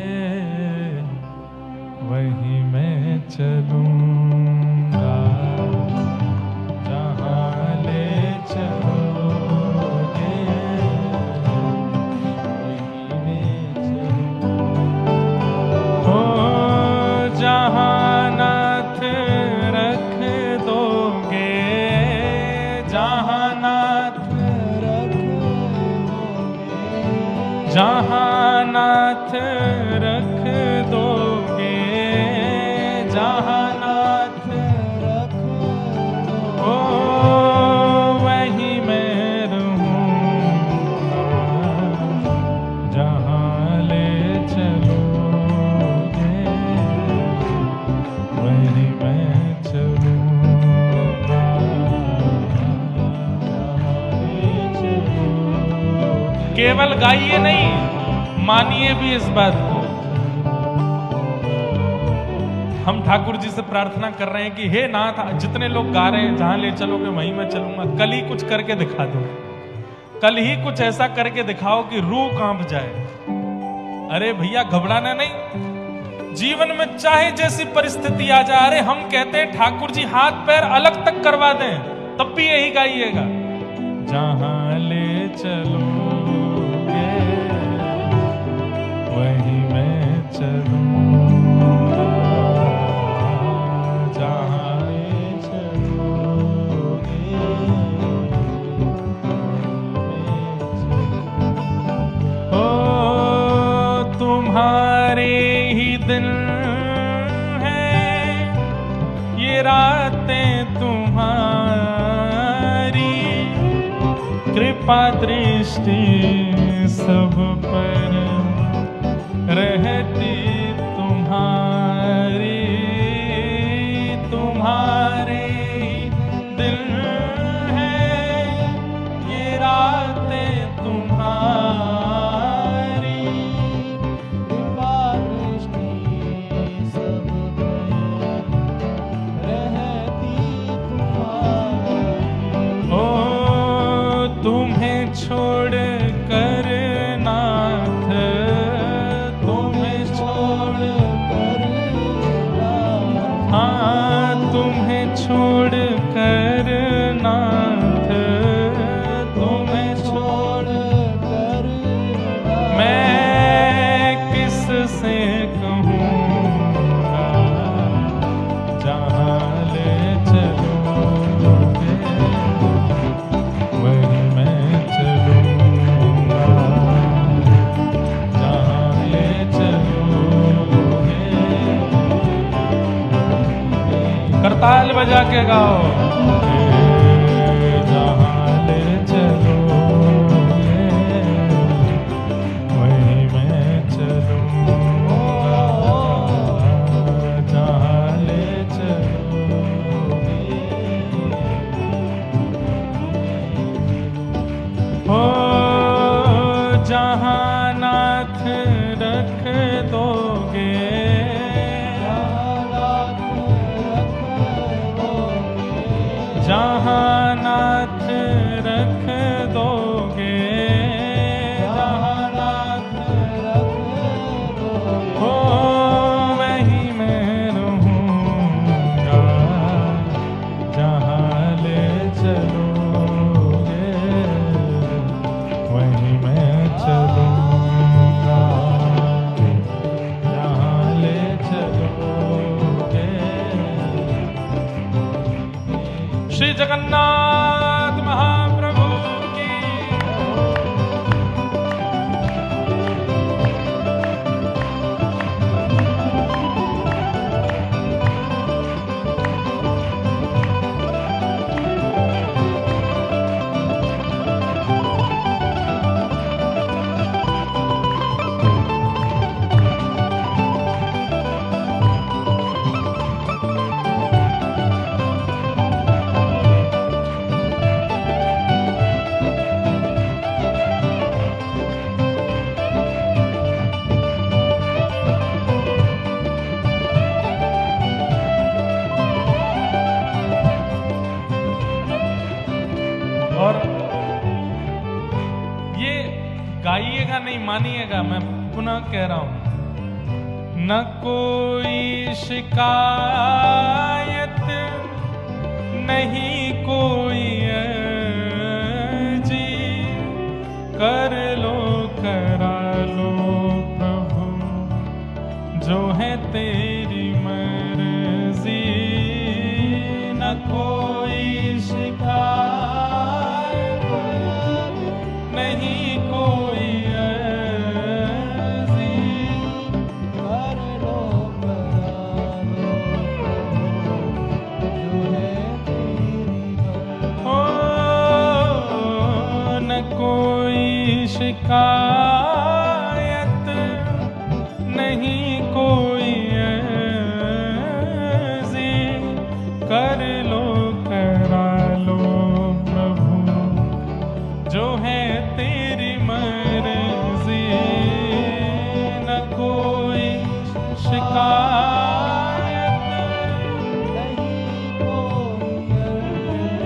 वहीं मैं चलूंगा, जहां ले चलोगे वहीं मैं चलूंगा। हो जहां नाथ रख दोगे, जहां नाथ जहां नाथ रख दोगे, जहां नाथ रख दोगे, ओ वहीं मैं रहूंगा, जहां ले चलोगे वहीं मैं चलूंगा, केवल गाइए नहीं, मानिए भी इस बात को। हम ठाकुर जी से प्रार्थना कर रहे हैं कि हे नाथ, जितने लोग गा रहे हैं जहां ले चलोगे वहीं मैं चलूंगा, कल ही कुछ करके दिखा दो, कल ही कुछ ऐसा करके दिखाओ कि रूह कांप जाए। अरे भैया घबराना नहीं, जीवन में चाहे जैसी परिस्थिति आ जाए, अरे हम कहते हैं ठाकुर जी हाथ पैर अलग तक करवा दें, तब भी यही गाइएगा, जहां ले चलोगे वहीं मैं चलूंगा, जहां ले चलोगे ओ तुम्हारे ही दिन हैं ये रातें तुम्हारी, कृपा दृष्टि सब पर रहती तुम्हारी, तुम्हारे दिल है ये रातें तुम्हारी, कृपा दृष्टि सब पर रहती तुम्हारी, ओ तुम्हें छोड़ छोड़ कर नाथ, तुम्हें छोड़ कर मैं किससे कहूँगा, जहाँ ले चलोगे वहीं मैं चलूँगा, जहाँ ले चलोगे। करताल बजा के गाओ, जहाँ ले चलोगे वहीं मैं चलूँगा, जहाँ ले चलोगे। हो जहाँ नाथ रख दोगे, जहाँ नाथ रख दोगे, जहाँ नाथ रख दोगे, हो वहीं मैं रहूँगा, जहाँ ले चलोगे वहीं मैं चलूँगा, जहाँ ले चलोगे। श्री जगन्नाथ महाप्रभु की। और ये गाइएगा नहीं, मानिएगा, मैं पुनः कह रहा हूं। न कोई शिकायत नहीं कोई अर्जी, कर लो करा लो प्रभु जो है तेरी मर्जी। न कोई शिकायत नहीं कोई अर्जी, कर लो करा लो जो है तेरी मर्जी। हो न कोई शिकायत नहीं कोई अर्जी, कर लो करा लो प्रभु जो है तेरी मर्जी। न कोई शिकायत नहीं कोई अर्जी,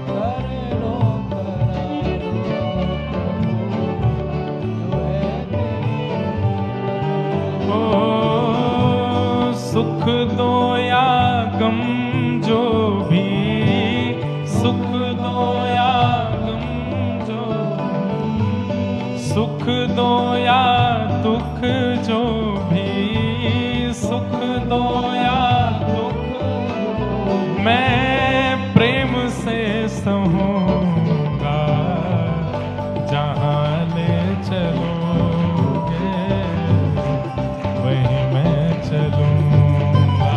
कर लो करा लो प्रभु जो है तेरी। ओ सुख दो या गम जो भी, सुख दो या गम जो भी, सुख दो या दुख जो भी, सुख दो या दुख मैं प्रेम से सहूँगा, जहाँ ले चलोगे वहीं मैं चलूँगा,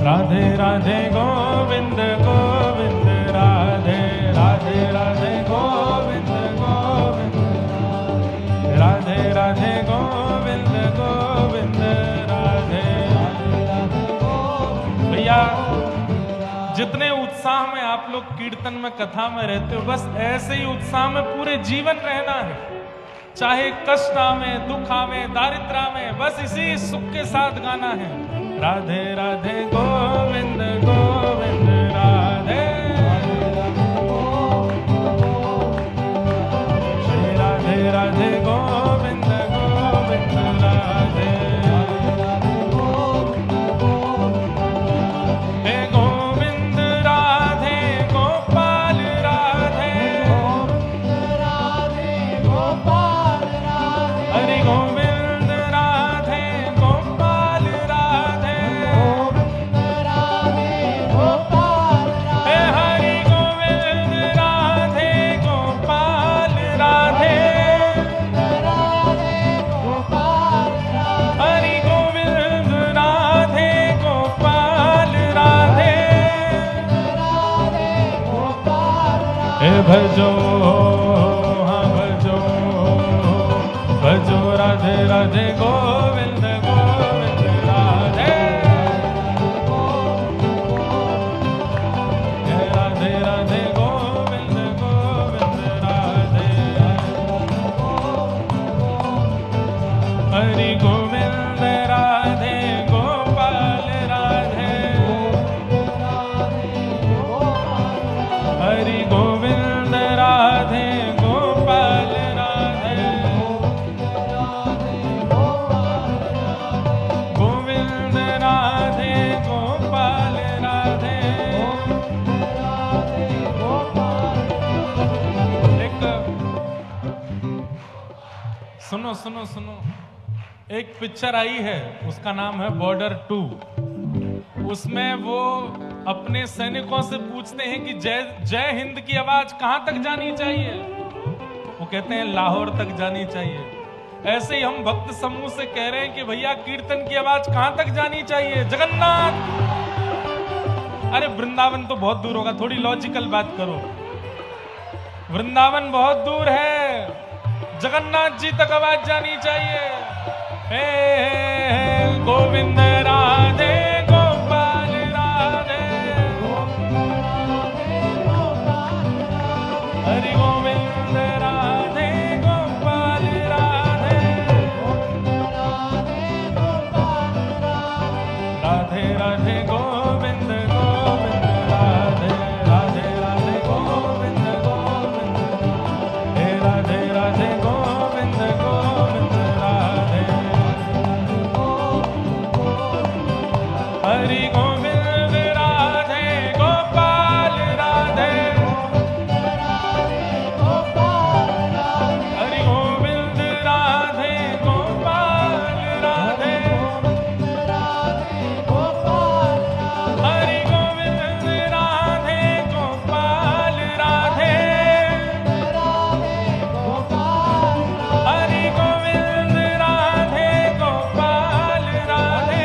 राधे राधे गोविंद गोविंद राधे राधे राधे गोविंद गोविंद राधे राधे गोविंद गोविंद राधे भैया जितने उत्साह में आप लोग कीर्तन में कथा में रहते हो बस ऐसे ही उत्साह में पूरे जीवन रहना है। चाहे कष्ट आवे दुख आवे दारिद्र आवे बस इसी सुख के साथ गाना है। राधे राधे गोविंद गोविंद राधे श्री राधे राधे गोविंद गोविंद राधे हे गोविंद राधे गोपाल राधे राधे गोपाल राधे हरि गोविंद राधे गोपाल राधे गोविंद राधे गोपाल हे राधे हरि गोविंद राधे गोपाल राधे राधे गोपाल राधे हरि गोविंद राधे गोपाल राधे राधे गोपाल राधे हे भजो हाँ भजो भजो राधे राधे गोविंद गोविंद राधे हे राधे राधे गोविंद गोविंद राधे हरि गोविंद राधे गोपाल राधे हरि गोविंद राधे गोपाल राधे गोविंद राधे गोपाल राधे एक सुनो सुनो सुनो एक पिक्चर आई है उसका नाम है बॉर्डर 2। उसमें वो अपने सैनिकों से पूछते हैं कि जय जय हिंद की आवाज कहां तक जानी चाहिए। वो कहते हैं लाहौर तक जानी चाहिए। ऐसे ही हम भक्त समूह से कह रहे हैं कि भैया कीर्तन की आवाज कहां तक जानी चाहिए। जगन्नाथ अरे वृंदावन तो बहुत दूर होगा थोड़ी लॉजिकल बात करो। वृंदावन बहुत दूर है जगन्नाथ जी तक आवाज जानी चाहिए। हे गोविंद राधे गोपाल राधे हरि गोविंद राधे गोपाल राधे राधे राधे गोविंद गोविंद राधे राधे राधे गोविंद गोविंद हे राधे राधे गोविंद गोविंद राधे हरि गोविंद राधे गोपाल राधे हरि गोविंद राधे गोपाल राधे हरि गोविंद राधे गोपाल राधे हरि गोविंद राधे गोपाल राधे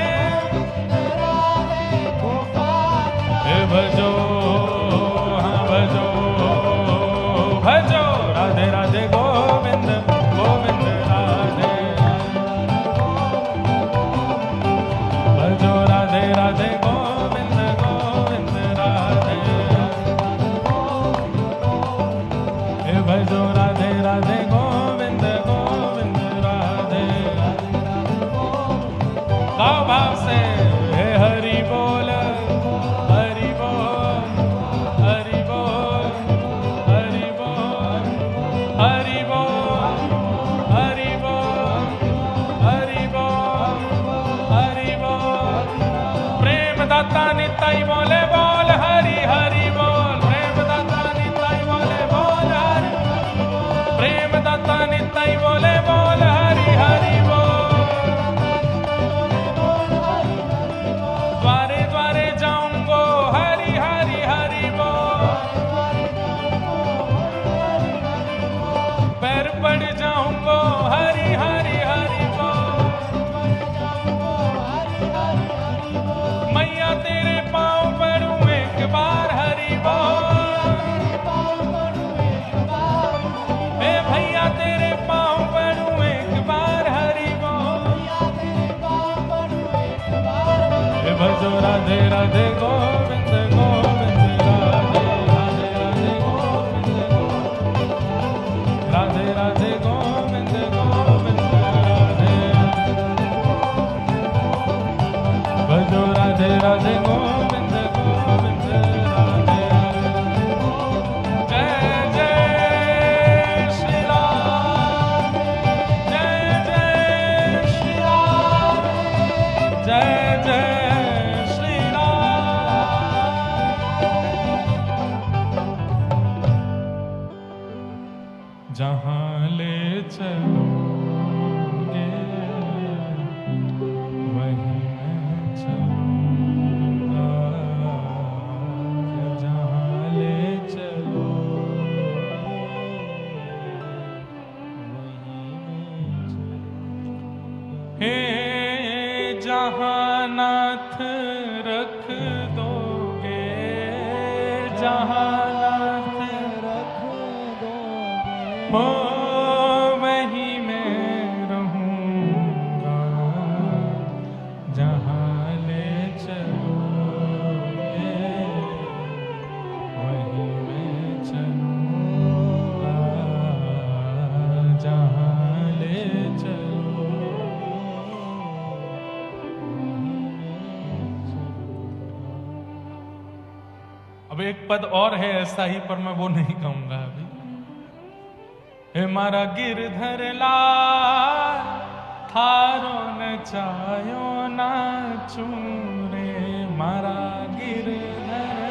हे भजो हाँ भजो भजो राधे राधे गोविंद गोविंद राधे भजो राधे राधे गोविंद गोविंद राधे हे भजो राधे राधे गोविंद गोविंद राधे गाओ भाव से हे हरि बोल हरि बोल हरि बोल हरि बोल हरि बोल हरि बोल हरि बोल हरि बोल प्रेम दाता निताई बोले बोल हरि हरि बोल प्रेम दाता निताई बोले बोल हरि प्रेम दाता निताई बोले बोल हरि हरि बोल द्वारे द्वारे जाऊंगो हरि हरि हरि बोल पैर पड़ जाऊंगो हरि हरि हरि बोल मैया तेरे भजो राधे राधे गोविंद गोविंद राधे राधे राधे गोविंद राधे राधे गोविंद गोविंद राधे भजो राधे राधे गोविंद गोविंद राधे जय जय श्री राम जय जय श्री राम जय जय श्री राम जहाँ ले चलोगे वहीं मैं चलूँगा जहाँ ले चलोगे हे जहाँ नाथ रख दोगे जहाँ नाथ रख दोगे हो वहीं मैं रहूँगा जहाँ ले चलोगे वहीं मैं चलूँगा जहाँ ले अब एक पद और है ऐसा ही, पर मैं वो नहीं कहूंगा अभी। हे मारा गिरधर लाल थारो नचायो नाचू रे मारा गिरधर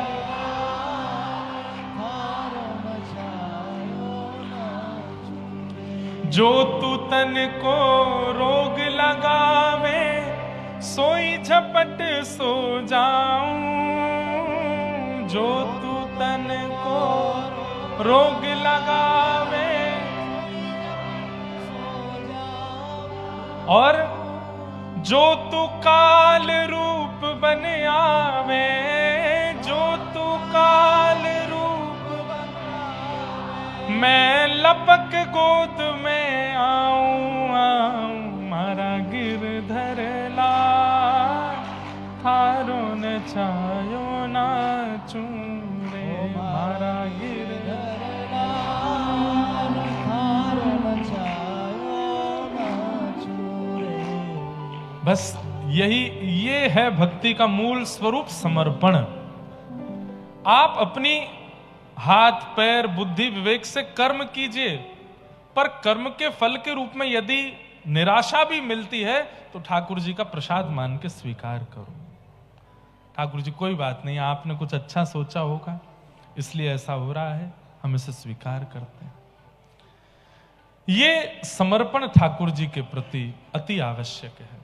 थारो नचायो नाचू जो तू तन को रोग लगावे सोई झपट सो जाऊं जो तू तन को रोग लगावे और जो तू काल रूप बन आवे जो तू काल रूप बन आवे मैं लपक गोद में आऊं आऊं मारा गिरधर लाल थारो नचायो नाचू रे मारा गिरधर लाल थारो नचायो नाचू रे। बस ये है भक्ति का मूल स्वरूप, समर्पण। आप अपनी हाथ पैर बुद्धि विवेक से कर्म कीजिए, पर कर्म के फल के रूप में यदि निराशा भी मिलती है तो ठाकुर जी का प्रसाद मान के स्वीकार करो। ठाकुर जी कोई बात नहीं, आपने कुछ अच्छा सोचा होगा इसलिए ऐसा हो रहा है, हम इसे स्वीकार करते हैं। ये समर्पण ठाकुर जी के प्रति अति आवश्यक है।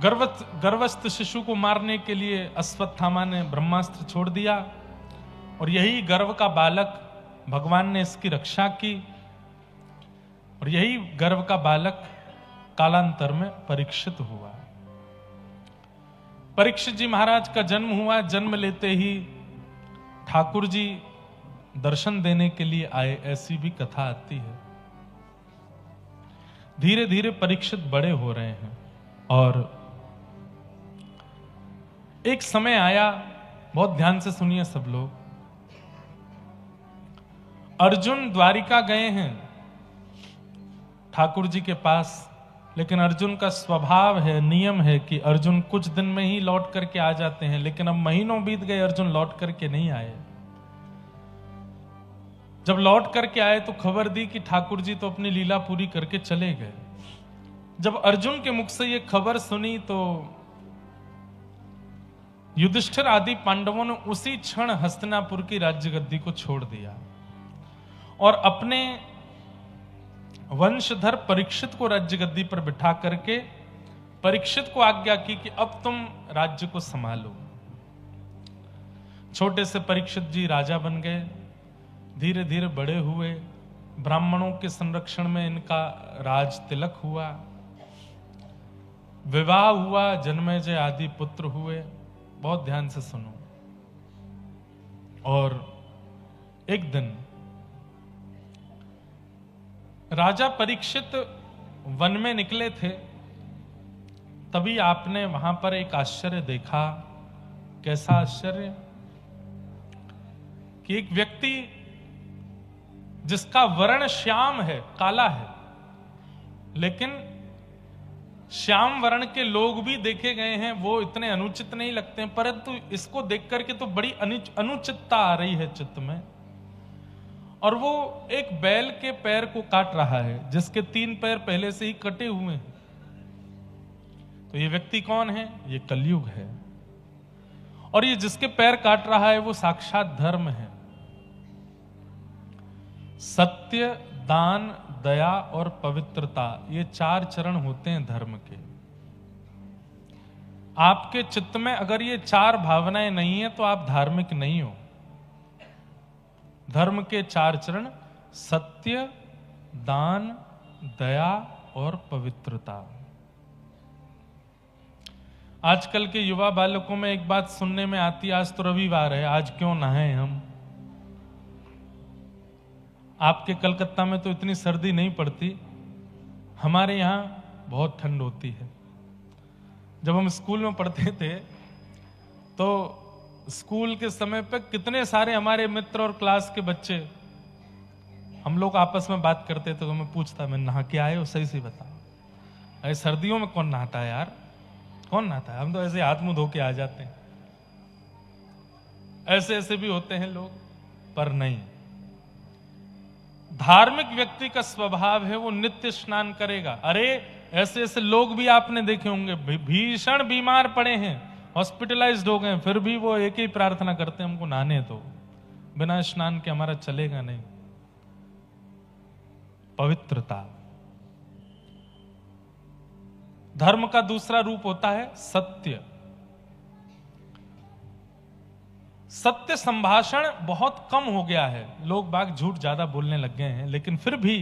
गर्भस्थ शिशु को मारने के लिए अश्वत्थामा ने ब्रह्मास्त्र छोड़ दिया और यही गर्भ का बालक भगवान ने इसकी रक्षा की और यही गर्भ का बालक कालांतर में परीक्षित हुआ। परीक्षित जी महाराज का जन्म हुआ, जन्म लेते ही ठाकुर जी दर्शन देने के लिए आए, ऐसी भी कथा आती है। धीरे धीरे परीक्षित बड़े हो रहे हैं और एक समय आया, बहुत ध्यान से सुनिए सब लोग। अर्जुन द्वारिका गए हैं ठाकुर जी के पास, लेकिन अर्जुन का स्वभाव है, नियम है कि अर्जुन कुछ दिन में ही लौट करके आ जाते हैं, लेकिन अब महीनों बीत गए, अर्जुन लौट करके नहीं आए। जब लौट करके आए तो खबर दी कि ठाकुर जी तो अपनी लीला पूरी करके चले गए। जब अर्जुन के मुख से ये खबर सुनी तो युधिष्ठिर आदि पांडवों ने उसी क्षण हस्तिनापुर की राज्य गद्दी को छोड़ दिया और अपने वंशधर परीक्षित को राज्य गद्दी पर बिठा करके परीक्षित को आज्ञा की कि अब तुम राज्य को संभालो। छोटे से परीक्षित जी राजा बन गए, धीरे धीरे बड़े हुए, ब्राह्मणों के संरक्षण में इनका राज तिलक हुआ, विवाह हुआ, जन्मेजय आदि पुत्र हुए। बहुत ध्यान से सुनो। और एक दिन राजा परीक्षित वन में निकले थे, तभी आपने वहां पर एक आश्चर्य देखा। कैसा आश्चर्य? कि एक व्यक्ति जिसका वर्ण श्याम है, काला है, लेकिन श्याम वर्ण के लोग भी देखे गए हैं, वो इतने अनुचित नहीं लगते हैं, परंतु इसको देख करके तो बड़ी अनुचितता आ रही है चित्त में। और वो एक बैल के पैर को काट रहा है, जिसके 3 पैर पहले से ही कटे हुए हैं। तो ये व्यक्ति कौन है? ये कलयुग है। और ये जिसके पैर काट रहा है वो साक्षात धर्म है। सत्य, दान, दया और पवित्रता, ये 4 चरण होते हैं धर्म के। आपके चित्त में अगर ये 4 भावनाएं नहीं है तो आप धार्मिक नहीं हो। धर्म के 4 चरण सत्य, दान, दया और पवित्रता। आजकल के युवा बालकों में एक बात सुनने में आती है, आज तो रविवार है, आज क्यों नहाए हम। आपके कलकत्ता में तो इतनी सर्दी नहीं पड़ती, हमारे यहां बहुत ठंड होती है। जब हम स्कूल में पढ़ते थे तो स्कूल के समय पे कितने सारे हमारे मित्र और क्लास के बच्चे, हम लोग आपस में बात करते थे तो मैं पूछता, मैं नहा के आए हो? सही से बताओ, अरे सर्दियों में कौन नहाता है यार, कौन नहाता है? हम तो ऐसे हाथ मुंह धो के आ जाते हैं। ऐसे ऐसे भी होते हैं लोग, पर नहीं। धार्मिक व्यक्ति का स्वभाव है वो नित्य स्नान करेगा। अरे ऐसे ऐसे लोग भी आपने देखे होंगे, भीषण बीमार पड़े हैं, हॉस्पिटलाइज्ड हो गए, फिर भी वो एक ही प्रार्थना करते हैं, हमको नहाने दो, बिना स्नान के हमारा चलेगा नहीं। पवित्रता। धर्म का दूसरा रूप होता है सत्य। सत्य संभाषण बहुत कम हो गया है, लोग बाग झूठ ज्यादा बोलने लग गए हैं, लेकिन फिर भी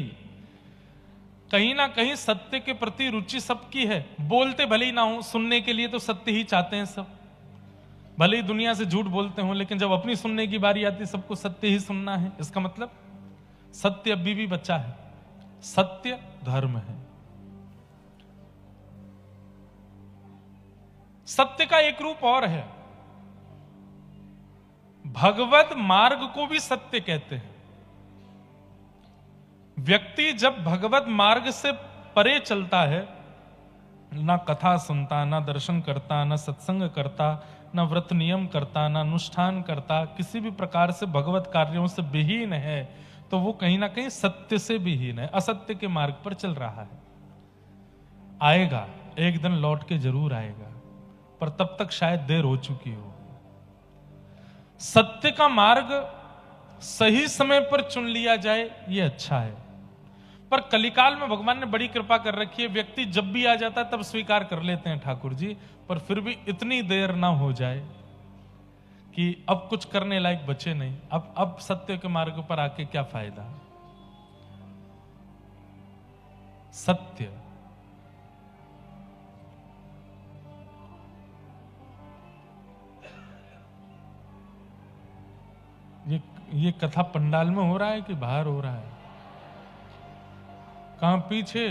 कहीं ना कहीं सत्य के प्रति रुचि सबकी है। बोलते भले ही ना हो, सुनने के लिए तो सत्य ही चाहते हैं सब। भले ही दुनिया से झूठ बोलते हो, लेकिन जब अपनी सुनने की बारी आती है सबको सत्य ही सुनना है। इसका मतलब सत्य अभी भी बचा है। सत्य धर्म है। सत्य का एक रूप और है, भगवत मार्ग को भी सत्य कहते हैं। व्यक्ति जब भगवत मार्ग से परे चलता है, ना कथा सुनता, ना दर्शन करता, ना सत्संग करता, ना व्रत नियम करता, ना अनुष्ठान करता, किसी भी प्रकार से भगवत कार्यों से विहीन है, तो वो कहीं ना कहीं सत्य से विहीन है, असत्य के मार्ग पर चल रहा है। आएगा एक दिन, लौट के जरूर आएगा, पर तब तक शायद देर हो चुकी हो। सत्य का मार्ग सही समय पर चुन लिया जाए, ये अच्छा है। पर कलिकाल में भगवान ने बड़ी कृपा कर रखी है, व्यक्ति जब भी आ जाता है तब स्वीकार कर लेते हैं ठाकुर जी, पर फिर भी इतनी देर ना हो जाए कि अब कुछ करने लायक बचे नहीं। अब सत्य के मार्ग पर आके क्या फायदा। सत्य। ये कथा पंडाल में हो रहा है कि बाहर हो रहा है? कहां? पीछे,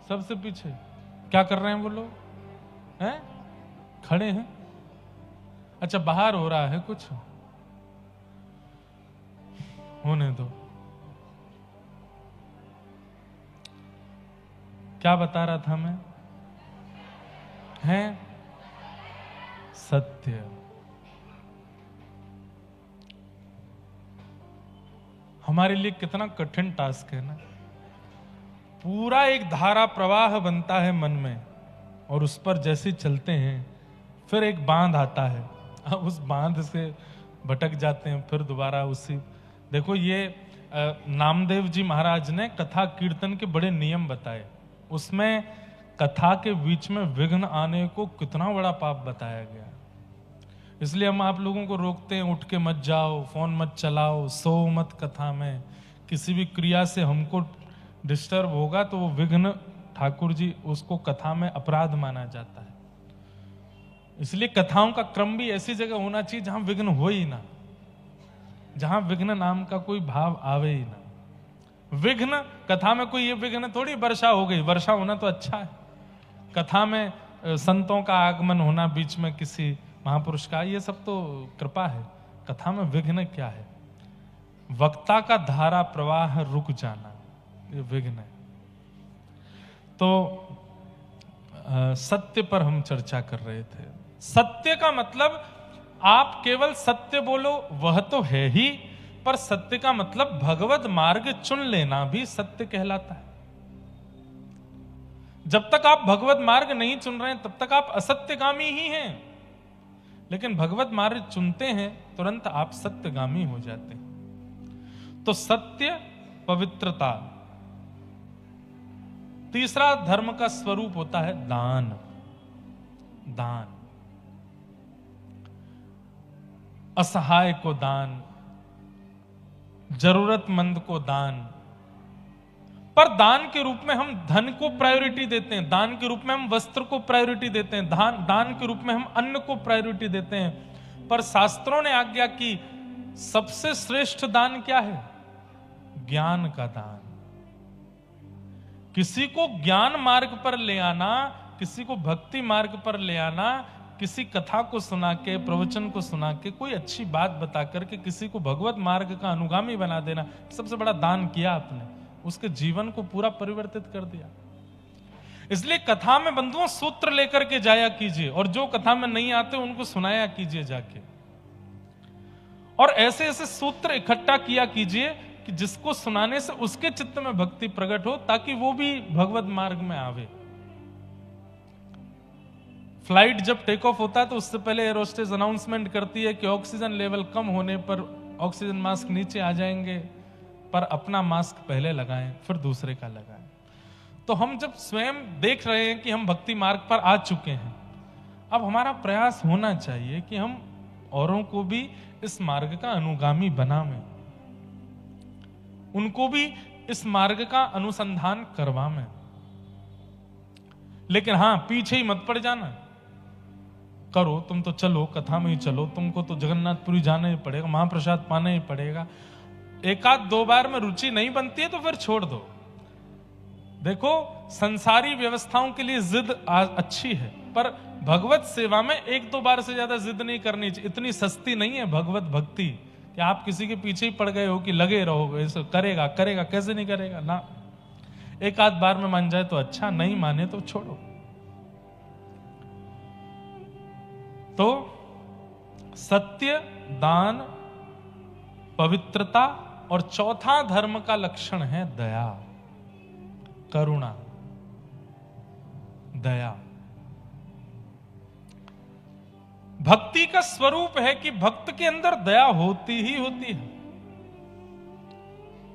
सबसे पीछे। क्या कर रहे हैं वो लोग? हैं? खड़े हैं? अच्छा, बाहर हो रहा है कुछ, होने दो। क्या बता रहा था मैं? हैं? सत्य। हमारे लिए कितना कठिन टास्क है ना। पूरा एक धारा प्रवाह बनता है मन में, और उस पर जैसे चलते हैं फिर एक बांध आता है, अब उस बांध से भटक जाते हैं, फिर दोबारा उसी। देखो, ये नामदेव जी महाराज ने कथा कीर्तन के बड़े नियम बताए, उसमें कथा के बीच में विघ्न आने को कितना बड़ा पाप बताया गया। इसलिए हम आप लोगों को रोकते हैं, उठ के मत जाओ, फोन मत चलाओ, सो मत कथा में। किसी भी क्रिया से हमको डिस्टर्ब होगा तो वो विघ्न, ठाकुर जी उसको कथा में अपराध माना जाता है। इसलिए कथाओं का क्रम भी ऐसी जगह होना चाहिए जहां विघ्न हो ही ना, जहां विघ्न नाम का कोई भाव आवे ही ना। विघ्न, कथा में कोई ये विघ्न थोड़ी वर्षा हो गई, वर्षा होना तो अच्छा है। कथा में संतों का आगमन होना, बीच में किसी महापुरुष का, ये सब तो कृपा है। कथा में विघ्न क्या है? वक्ता का धारा प्रवाह रुक जाना, ये विघ्न है। तो सत्य पर हम चर्चा कर रहे थे। सत्य का मतलब आप केवल सत्य बोलो वह तो है ही, पर सत्य का मतलब भगवत मार्ग चुन लेना भी सत्य कहलाता है। जब तक आप भगवत मार्ग नहीं चुन रहे हैं तब तक आप असत्यगामी ही हैं, लेकिन भगवत मार्ग चुनते हैं तुरंत आप सत्यगामी हो जाते हैं। तो सत्य, पवित्रता। तीसरा धर्म का स्वरूप होता है दान। दान, असहाय को दान, जरूरतमंद को दान। पर दान के रूप में हम धन को प्रायोरिटी देते हैं, दान के रूप में हम वस्त्र को प्रायोरिटी देते हैं, दान के रूप में हम अन्न को प्रायोरिटी देते हैं। पर शास्त्रों ने आज्ञा की सबसे श्रेष्ठ दान क्या है? ज्ञान का दान। किसी को ज्ञान मार्ग पर ले आना, किसी को भक्ति मार्ग पर ले आना, किसी कथा को सुना के, प्रवचन को सुना के, कोई अच्छी बात बता करके किसी को भगवत मार्ग का अनुगामी बना देना, सबसे बड़ा दान किया आपने। उसके जीवन को पूरा परिवर्तित कर दिया। इसलिए कथा में बंधुओं सूत्र लेकर के जाया कीजिए, और जो कथा में नहीं आते उनको सुनाया कीजिए जाके, और ऐसे ऐसे सूत्र इकट्ठा किया कीजिए कि जिसको सुनाने से उसके चित्त में भक्ति प्रकट हो, ताकि वो भी भगवत मार्ग में आवे। फ्लाइट जब टेक ऑफ होता है तो उससे पहले एयर होस्टेस अनाउंसमेंट करती है कि ऑक्सीजन लेवल कम होने पर ऑक्सीजन मास्क नीचे आ जाएंगे, पर अपना मास्क पहले लगाएं, फिर दूसरे का लगाएं। तो हम जब स्वयं देख रहे हैं कि हम भक्ति मार्ग पर आ चुके हैं, अब हमारा प्रयास होना चाहिए कि हम औरों को भी इस मार्ग का अनुगामी बनावें, उनको भी इस मार्ग का अनुसंधान करवावें। लेकिन हां, पीछे ही मत पड़ जाना। करो, तुम तो चलो, कथा में ही चलो, तुमको तो जगन्नाथपुरी जाना ही पड़ेगा, महाप्रसाद पाना ही पड़ेगा। एक आध दो बार में रुचि नहीं बनती है तो फिर छोड़ दो। देखो, संसारी व्यवस्थाओं के लिए जिद अच्छी है, पर भगवत सेवा में एक दो बार से ज्यादा जिद नहीं करनी चाहिए। इतनी सस्ती नहीं है भगवत भक्ति कि आप किसी के पीछे ही पड़ गए हो कि लगे रहो, ऐसे करेगा करेगा, कैसे नहीं करेगा ना। एक आध बार में मान जाए तो अच्छा, नहीं माने तो छोड़ो। तो सत्य, दान, पवित्रता, और चौथा धर्म का लक्षण है दया, करुणा, दया। भक्ति का स्वरूप है कि भक्त के अंदर दया होती ही होती है।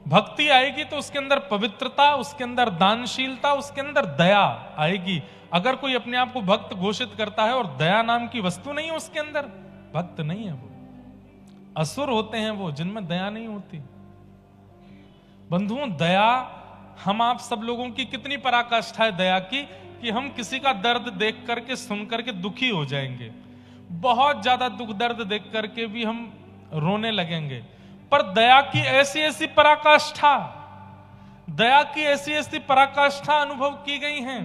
भक्ति आएगी तो उसके अंदर पवित्रता, उसके अंदर दानशीलता, उसके अंदर दया आएगी। अगर कोई अपने आप को भक्त घोषित करता है और दया नाम की वस्तु नहीं है उसके अंदर, भक्त नहीं है वो। असुर होते हैं वो जिनमें दया नहीं होती। बंधुओं, दया, हम आप सब लोगों की कितनी पराकाष्ठा है दया की, कि हम किसी का दर्द देख करके, सुन करके दुखी हो जाएंगे। बहुत ज्यादा दुख दर्द देख करके भी हम रोने लगेंगे। पर दया की ऐसी ऐसी पराकाष्ठा, दया की ऐसी ऐसी पराकाष्ठा अनुभव की गई हैं।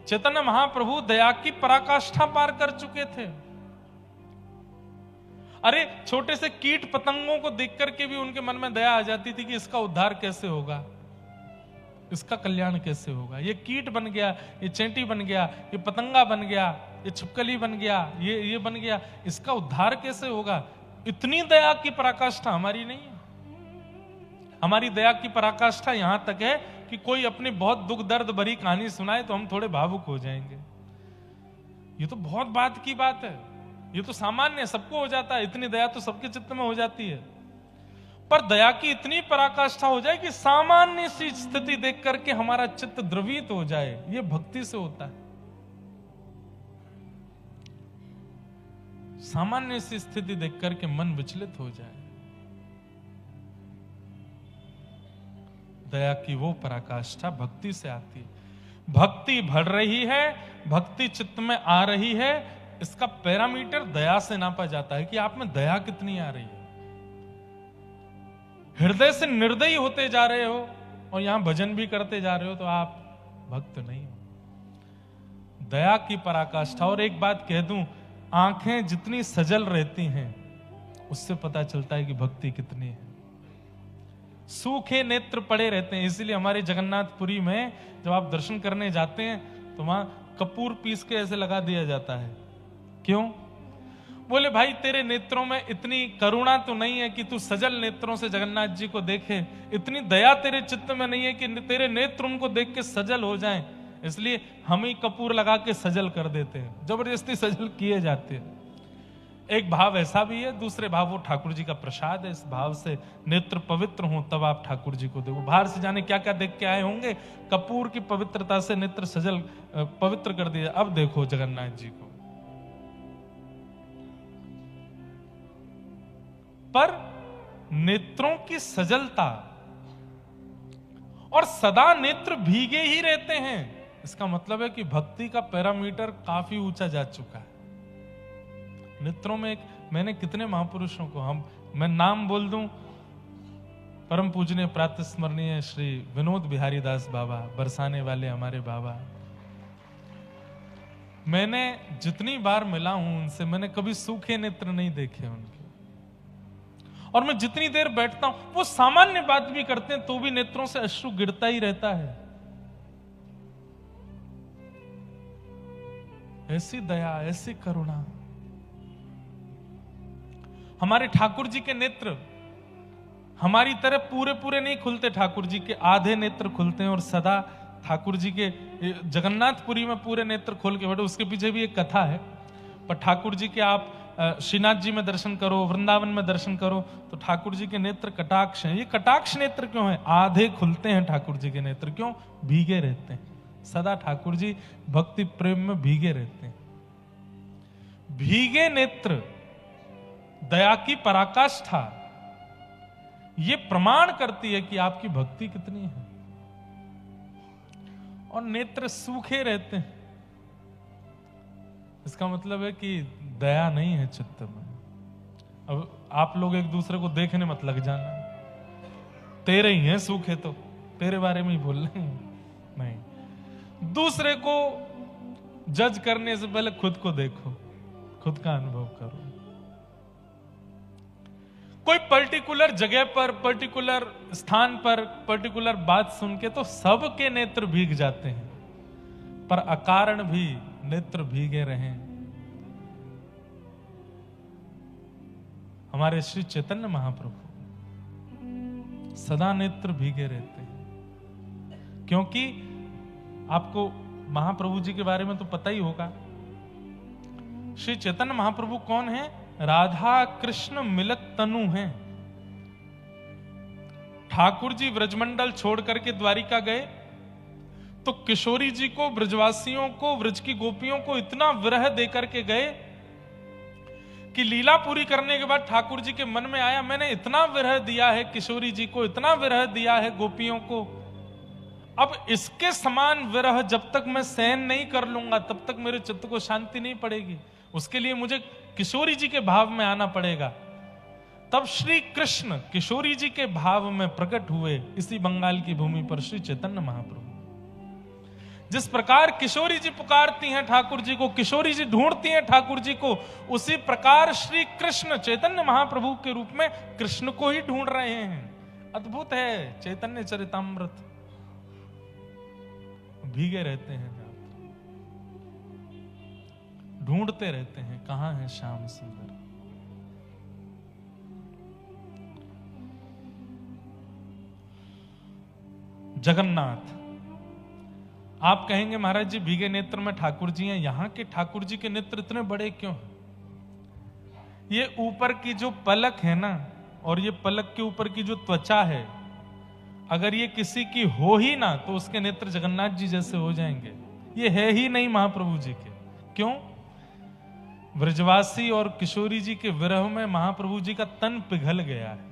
चैतन्य महाप्रभु दया की पराकाष्ठा पार कर चुके थे। अरे, छोटे से कीट पतंगों को देख करके भी उनके मन में दया आ जाती थी कि इसका उद्धार कैसे होगा, इसका कल्याण कैसे होगा। ये कीट बन गया, ये चेंटी बन गया, ये पतंगा बन गया, ये छिपकली बन गया, ये बन गया, इसका उद्धार कैसे होगा। इतनी दया की पराकाष्ठा हमारी नहीं है। हमारी दया की पराकाष्ठा यहां तक है कि कोई अपनी बहुत दुख दर्द भरी कहानी सुनाए तो हम थोड़े भावुक हो जाएंगे। ये तो बहुत बात की बात है, ये तो सामान्य, सबको हो जाता है। इतनी दया तो सबके चित्त में हो जाती है। पर दया की इतनी पराकाष्ठा हो जाए कि सामान्य सी स्थिति देख करके हमारा चित्त द्रवित हो जाए, ये भक्ति से होता है। सामान्य सी स्थिति देख करके मन विचलित हो जाए, दया की वो पराकाष्ठा भक्ति से आती है। भक्ति बढ़ रही है, भक्ति चित्त में आ रही है, इसका पैरामीटर दया से नापा जाता है कि आप में दया कितनी आ रही है। हृदय से निर्दयी होते जा रहे हो और यहां भजन भी करते जा रहे हो, तो आप भक्त नहीं हो। दया की पराकाष्ठा। और एक बात कह दूं, आंखें जितनी सजल रहती हैं उससे पता चलता है कि भक्ति कितनी है। सूखे नेत्र पड़े रहते हैं। इसीलिए हमारे जगन्नाथपुरी में जब आप दर्शन करने जाते हैं तो वहां कपूर पीस के ऐसे लगा दिया जाता है। क्यों? बोले भाई तेरे नेत्रों में इतनी करुणा तो नहीं है कि तू सजल नेत्रों से जगन्नाथ जी को देखे, इतनी दया तेरे चित्त में नहीं है कि तेरे नेत्र उनको देख के सजल हो जाएं, इसलिए हम ही कपूर लगा के सजल कर देते हैं, जबरदस्ती सजल किए जाते हैं। एक भाव ऐसा भी है, दूसरे भाव वो ठाकुर जी का प्रसाद है। इस भाव से नेत्र पवित्र हो तब आप ठाकुर जी को देखो। बाहर से जाने क्या क्या देख के आए होंगे, कपूर की पवित्रता से नेत्र सजल पवित्र कर दिया। अब देखो जगन्नाथ जी को। पर नेत्रों की सजलता और सदा नेत्र भीगे ही रहते हैं, इसका मतलब है कि भक्ति का पैरामीटर काफी ऊंचा जा चुका है। नेत्रों में एक, मैंने कितने महापुरुषों को, मैं नाम बोल दूं, परम पूजनीय प्रातः स्मरणीय श्री विनोद बिहारी दास बाबा, बरसाने वाले हमारे बाबा, मैंने जितनी बार मिला हूं उनसे, मैंने कभी सूखे नेत्र नहीं देखे उनके। और मैं जितनी देर बैठता हूं, वो सामान्य बात भी करते हैं तो भी नेत्रों से अश्रु गिरता ही रहता है। ऐसी दया, ऐसी करुणा। हमारे ठाकुर जी के नेत्र हमारी तरह पूरे पूरे नहीं खुलते, ठाकुर जी के आधे नेत्र खुलते हैं। और सदा ठाकुर जी के जगन्नाथपुरी में पूरे नेत्र खोल के बैठे। उसके पीछे भी एक कथा है। पर ठाकुर जी के आप श्रीनाथ जी में दर्शन करो, वृंदावन में दर्शन करो, तो ठाकुर जी के नेत्र कटाक्ष हैं। ये कटाक्ष नेत्र क्यों है? आधे खुलते हैं ठाकुर जी के नेत्र। क्यों? भीगे रहते हैं। सदा ठाकुर जी भक्ति प्रेम में भीगे रहते हैं। भीगे नेत्र, दया की पराकाष्ठा, ये प्रमाण करती है कि आपकी भक्ति कितनी है। और नेत्र सूखे रहते हैं, इसका मतलब है कि दया नहीं है चित्त में। अब आप लोग एक दूसरे को देखने मत लग जाना, तेरे ही हैं सूखे, तो तेरे बारे में ही बोल रहे हैं। नहीं, दूसरे को जज करने से पहले खुद को देखो, खुद का अनुभव करो। कोई पर्टिकुलर जगह पर, पर्टिकुलर स्थान पर, पर्टिकुलर बात सुन के तो सबके नेत्र भीग जाते हैं, पर अकारण भी नेत्र भीगे रहें। हमारे श्री चैतन्य महाप्रभु सदा नेत्र भीगे रहते हैं। क्योंकि आपको महाप्रभु जी के बारे में तो पता ही होगा। श्री चैतन्य महाप्रभु कौन है? राधा कृष्ण मिलत तनु हैं। ठाकुर जी व्रजमंडल छोड़ करके द्वारिका गए तो किशोरी जी को, ब्रजवासियों को, व्रज की गोपियों को इतना विरह देकर के गए कि लीला पूरी करने के बाद ठाकुर जी के मन में आया, मैंने इतना विरह दिया है किशोरी जी को, इतना विरह दिया है गोपियों को, अब इसके समान विरह जब तक मैं सहन नहीं कर लूंगा तब तक मेरे चित्त को शांति नहीं पड़ेगी। उसके लिए मुझे किशोरी जी के भाव में आना पड़ेगा। तब श्री कृष्ण किशोरी जी के भाव में प्रकट हुए इसी बंगाल की भूमि पर श्री चैतन्य महाप्रभु। जिस प्रकार किशोरी जी पुकारती हैं ठाकुर जी को, किशोरी जी ढूंढती हैं ठाकुर जी को, उसी प्रकार श्री कृष्ण चैतन्य महाप्रभु के रूप में कृष्ण को ही ढूंढ रहे हैं। अद्भुत है चैतन्य चरितामृत। भीगे रहते हैं, ढूंढते रहते हैं, कहां है श्याम सुंदर। जगन्नाथ, आप कहेंगे महाराज जी भीगे नेत्र में ठाकुर जी हैं, यहां के ठाकुर जी के नेत्र इतने बड़े क्यों? ये ऊपर की जो पलक है ना, और ये पलक के ऊपर की जो त्वचा है, अगर ये किसी की हो ही ना तो उसके नेत्र जगन्नाथ जी जैसे हो जाएंगे। ये है ही नहीं महाप्रभु जी के। क्यों? ब्रजवासी और किशोरी जी के विरह में महाप्रभु जी का तन पिघल गया है,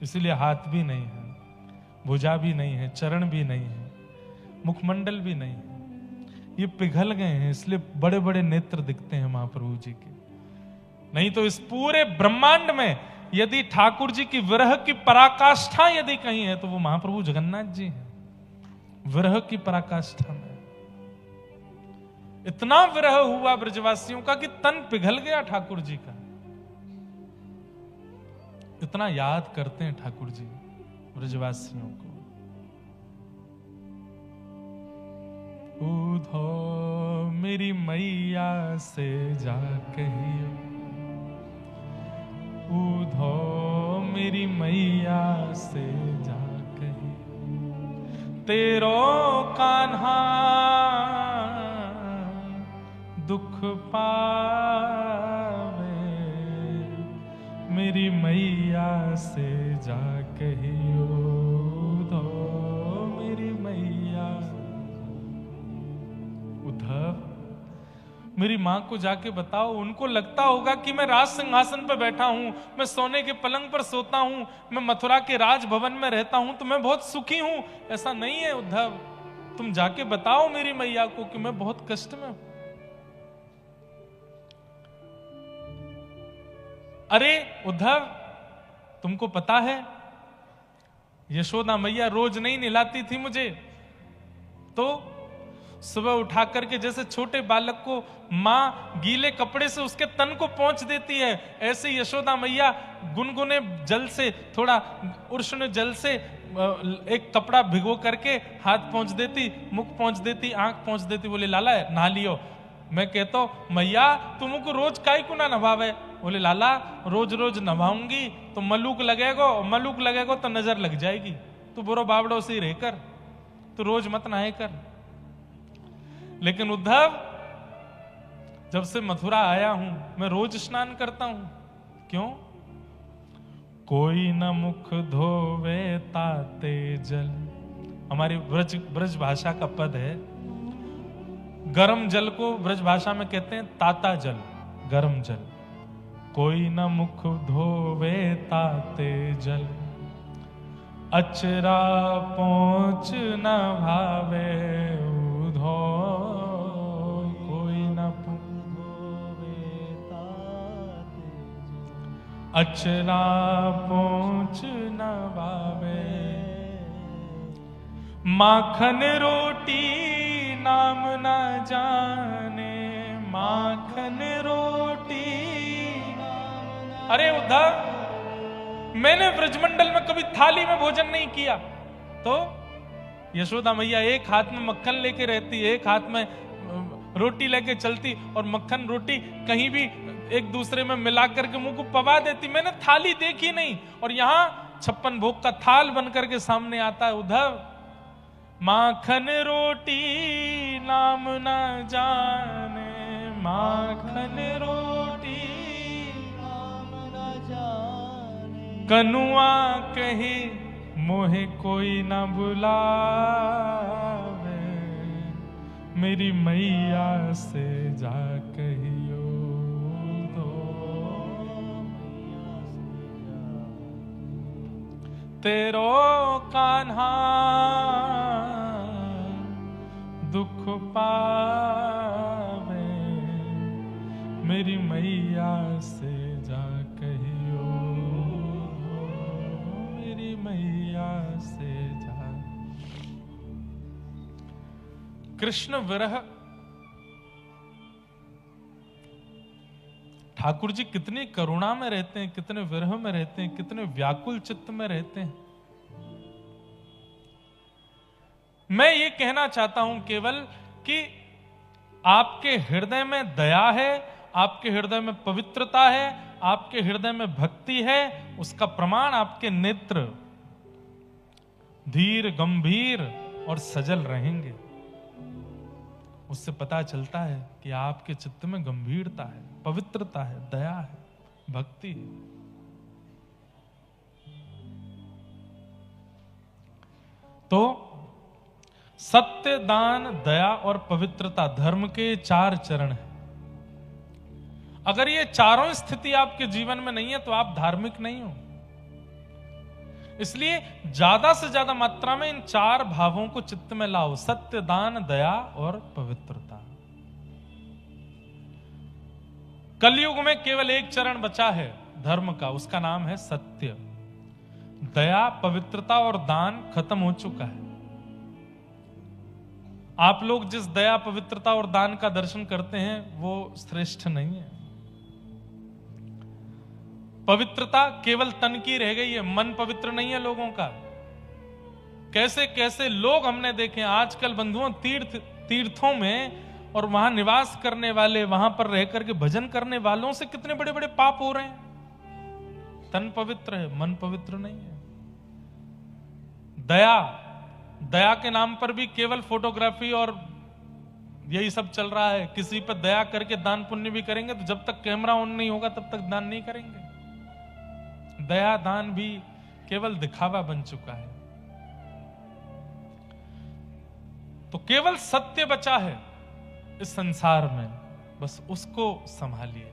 इसीलिए हाथ भी नहीं है, भुजा भी नहीं है, चरण भी नहीं है, मुखमंडल भी नहीं है। ये पिघल गए हैं, इसलिए बड़े बड़े नेत्र दिखते हैं महाप्रभु जी के। नहीं तो इस पूरे ब्रह्मांड में यदि ठाकुर जी की विरह की पराकाष्ठा यदि कहीं है तो वो महाप्रभु जगन्नाथ जी हैं। विरह की पराकाष्ठा में इतना विरह हुआ ब्रजवासियों का कि तन पिघल गया ठाकुर जी का। इतना याद करते हैं ठाकुर जी ब्रजवासियों को। उधो मेरी मैया से जा कहियो, उधो मेरी मैया से जा कहियो, तेरो कान्हा दुख पावे, मेरी मैया से जा कहियो, उधो मेरी मैया। उद्धव मेरी मां को जाके बताओ, उनको लगता होगा कि मैं राज सिंहासन पर बैठा हूं, मैं सोने के पलंग पर सोता हूं, मैं मथुरा के राजभवन में रहता हूं तो मैं बहुत सुखी हूं। ऐसा नहीं है उद्धव, तुम जाके बताओ मेरी मैया को कि मैं बहुत कष्ट में हूं। अरे उद्धव, तुमको पता है यशोदा मैया रोज नहीं नहलाती थी मुझे, तो सुबह उठा करके जैसे छोटे बालक को मां गीले कपड़े से उसके तन को पोंछ देती है, ऐसे यशोदा मैया गुनगुने जल से, थोड़ा उष्ण जल से एक कपड़ा भिगो करके हाथ पोंछ देती, मुख पोंछ देती, आंख पोंछ देती, बोले लाला नहा लियो। मैं कहता हूं मैया तुमको रोज काई को ना नभावे? बोले लाला रोज रोज नभाऊंगी तो मलूक लगेगा, मलूक लगेगा तो नजर लग जाएगी, तू बुरो बावड़ो से ही रहकर, तू रोज मत नहाए कर। लेकिन उद्धव जब से मथुरा आया हूं मैं रोज स्नान करता हूं। क्यों? कोई न मुख धोवे ताते जल, हमारी ब्रज भाषा का पद है। गर्म जल को ब्रज भाषा में कहते हैं ताता जल, गर्म जल। कोई न मुख धोवे ताते जल, अचरा पहुंच न भावे उधो, कोई न धोवे ताते जल, अचरा पहुंच न भावे। माखन रोटी नाम न जाने, माखन रोटी। अरे उद्धव, मैंने ब्रजमंडल में कभी थाली में भोजन नहीं किया, तो यशोदा मैया एक हाथ में मक्खन लेके रहती, एक हाथ में रोटी लेके चलती, और मक्खन रोटी कहीं भी एक दूसरे में मिला करके मुंह को पवा देती। मैंने थाली देखी नहीं, और यहां 56 भोग का थाल बन करके सामने आता है। उद्धव, माखन रोटी नाम न जाने, माखन रोटी नाम न जाने, कनुआ कही मोहे कोई न बुलावे, मेरी मैया से जा कहियो तो, तेरो कान्हा दुख पावे, मेरी मैया से जा कहियो, मेरी मैया से जा। कृष्ण विरह, ठाकुर जी कितनी करुणा में रहते हैं, कितने विरह में रहते हैं, कितने व्याकुल चित्त में रहते हैं। मैं ये कहना चाहता हूं केवल कि आपके हृदय में दया है, आपके हृदय में पवित्रता है, आपके हृदय में भक्ति है, उसका प्रमाण आपके नेत्र धीर गंभीर और सजल रहेंगे। उससे पता चलता है कि आपके चित्त में गंभीरता है, पवित्रता है, दया है, भक्ति है। तो सत्य, दान, दया और पवित्रता धर्म के 4 चरण हैं। अगर ये चारों स्थिति आपके जीवन में नहीं है तो आप धार्मिक नहीं हो। इसलिए ज्यादा से ज्यादा मात्रा में इन 4 भावों को चित्त में लाओ, सत्य, दान, दया और पवित्रता। कलयुग में केवल एक चरण बचा है, धर्म का, उसका नाम है सत्य। दया, पवित्रता और दान खत्म हो चुका है। आप लोग जिस दया, पवित्रता और दान का दर्शन करते हैं वो श्रेष्ठ नहीं है। पवित्रता केवल तन की रह गई है, मन पवित्र नहीं है लोगों का। कैसे कैसे लोग हमने देखे आजकल बंधुओं, तीर्थों में और वहां निवास करने वाले, वहां पर रह करके भजन करने वालों से कितने बड़े बड़े पाप हो रहे हैं। तन पवित्र है, मन पवित्र नहीं है। दया, दया के नाम पर भी केवल फोटोग्राफी और यही सब चल रहा है। किसी पर दया करके दान पुण्य भी करेंगे तो जब तक कैमरा ऑन नहीं होगा तब तक दान नहीं करेंगे। दया दान भी केवल दिखावा बन चुका है। तो केवल सत्य बचा है इस संसार में, बस उसको संभालिए।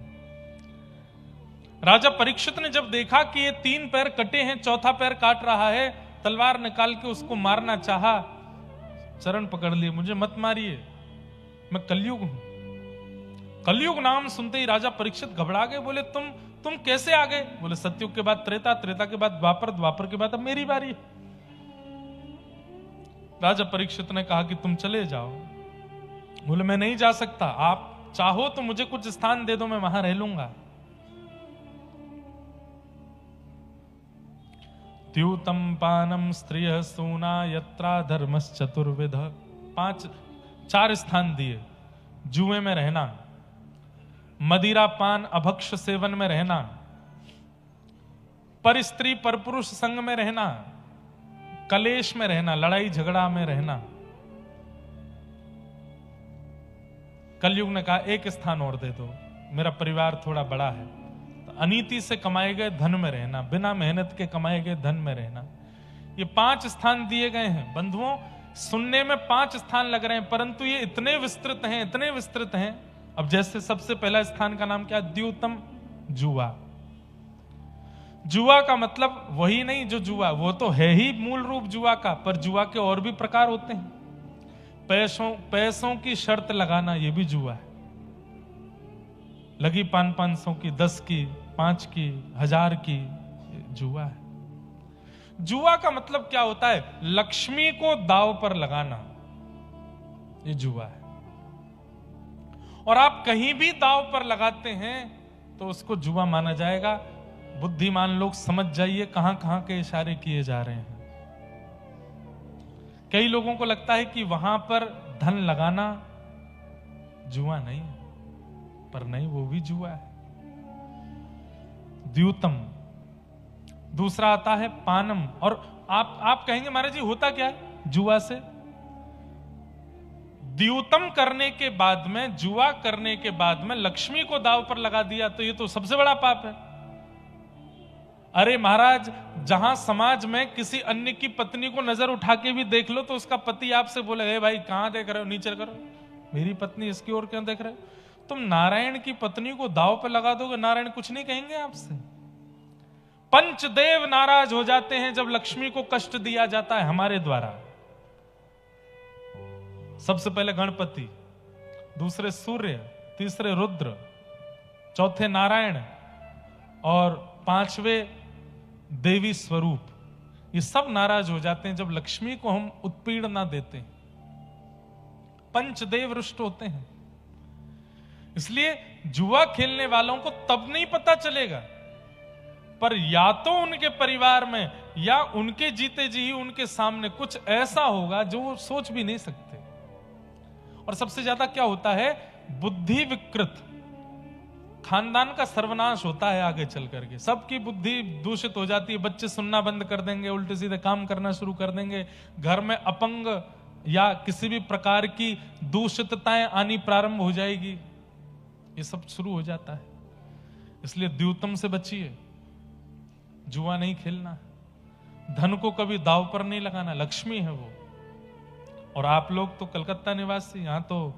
राजा परीक्षित ने जब देखा कि ये 3 पैर कटे हैं, चौथा पैर काट रहा है, तलवार निकाल के उसको मारना चाहा। चरण पकड़ लिए, मुझे मत मारिए, मैं कलयुग हूं। कलयुग नाम सुनते ही राजा परीक्षित घबरा गए। बोले तुम कैसे आ गए? बोले सतयुग के बाद त्रेता, त्रेता के बाद द्वापर, द्वापर के बाद अब मेरी बारी। राजा परीक्षित ने कहा कि तुम चले जाओ। बोले मैं नहीं जा सकता, आप चाहो तो मुझे कुछ स्थान दे दो, मैं वहां रह लूंगा। द्यूतम पानम स्त्रिय सूना यत्रा धर्मश्चतुर्विध। 4 स्थान दिए। जुए में रहना, मदिरा पान अभक्ष सेवन में रहना, पर स्त्री पर पुरुष संग में रहना, कलेश में रहना, लड़ाई झगड़ा में रहना। कलयुग ने कहा एक स्थान और दे दो, मेरा परिवार थोड़ा बड़ा है। तो अनीति से कमाए गए धन में रहना, बिना मेहनत के कमाए गए धन में रहना। ये 5 स्थान दिए गए हैं। बंधुओं, सुनने में 5 स्थान लग रहे हैं, परंतु ये इतने विस्तृत हैं, इतने विस्तृत हैं। अब जैसे सबसे पहला स्थान का नाम क्या? द्यूतम, जुआ। जुआ का मतलब वही नहीं जो जुआ, वो तो है ही मूल रूप जुआ का, पर जुआ के और भी प्रकार होते हैं। पैसों की शर्त लगाना, ये भी जुआ है। लगी 500 की, 10 की, 5 की, 1000 की, जुआ है। जुआ का मतलब क्या होता है? लक्ष्मी को दांव पर लगाना, ये जुआ है। और आप कहीं भी दांव पर लगाते हैं तो उसको जुआ माना जाएगा। बुद्धिमान लोग समझ जाइए कहां कहां के इशारे किए जा रहे हैं। कई लोगों को लगता है कि वहां पर धन लगाना जुआ नहीं है, पर नहीं, वो भी जुआ है। द्यूतम। दूसरा आता है पानम। और आप कहेंगे महाराज जी होता क्या है जुआ से? द्यूतम करने के बाद में, जुआ करने के बाद में लक्ष्मी को दांव पर लगा दिया तो ये तो सबसे बड़ा पाप है। अरे महाराज, जहां समाज में किसी अन्य की पत्नी को नजर उठा के भी देख लो तो उसका पति आपसे बोले, हे भाई कहां देख रहे हो, नीचे करो, मेरी पत्नी इसकी ओर क्यों देख रहे हो? तुम नारायण की पत्नी को दांव पर लगा दोगे, नारायण कुछ नहीं कहेंगे आपसे। पंचदेव नाराज हो जाते हैं जब लक्ष्मी को कष्ट दिया जाता है हमारे द्वारा। सबसे पहले गणपति, दूसरे सूर्य, तीसरे रुद्र, चौथे नारायण और 5वें देवी स्वरूप। ये सब नाराज हो जाते हैं जब लक्ष्मी को हम उत्पीड़न देते हैं। पंचदेव रुष्ट होते हैं। इसलिए जुआ खेलने वालों को तब नहीं पता चलेगा, पर या तो उनके परिवार में या उनके जीते जी ही उनके सामने कुछ ऐसा होगा जो वो सोच भी नहीं सकते। और सबसे ज्यादा क्या होता है? बुद्धि विकृत, खानदान का सर्वनाश होता है आगे चल करके। सबकी बुद्धि दूषित हो जाती है, बच्चे सुनना बंद कर देंगे, उल्टे सीधे काम करना शुरू कर देंगे, घर में अपंग या किसी भी प्रकार की दूषितताएं आनी प्रारंभ हो जाएगी। ये सब शुरू हो जाता है। इसलिए द्यूतम से बचिए, जुआ नहीं खेलना, धन को कभी दांव पर नहीं लगाना, लक्ष्मी है वो। और आप लोग तो कलकत्ता निवासी, यहां तो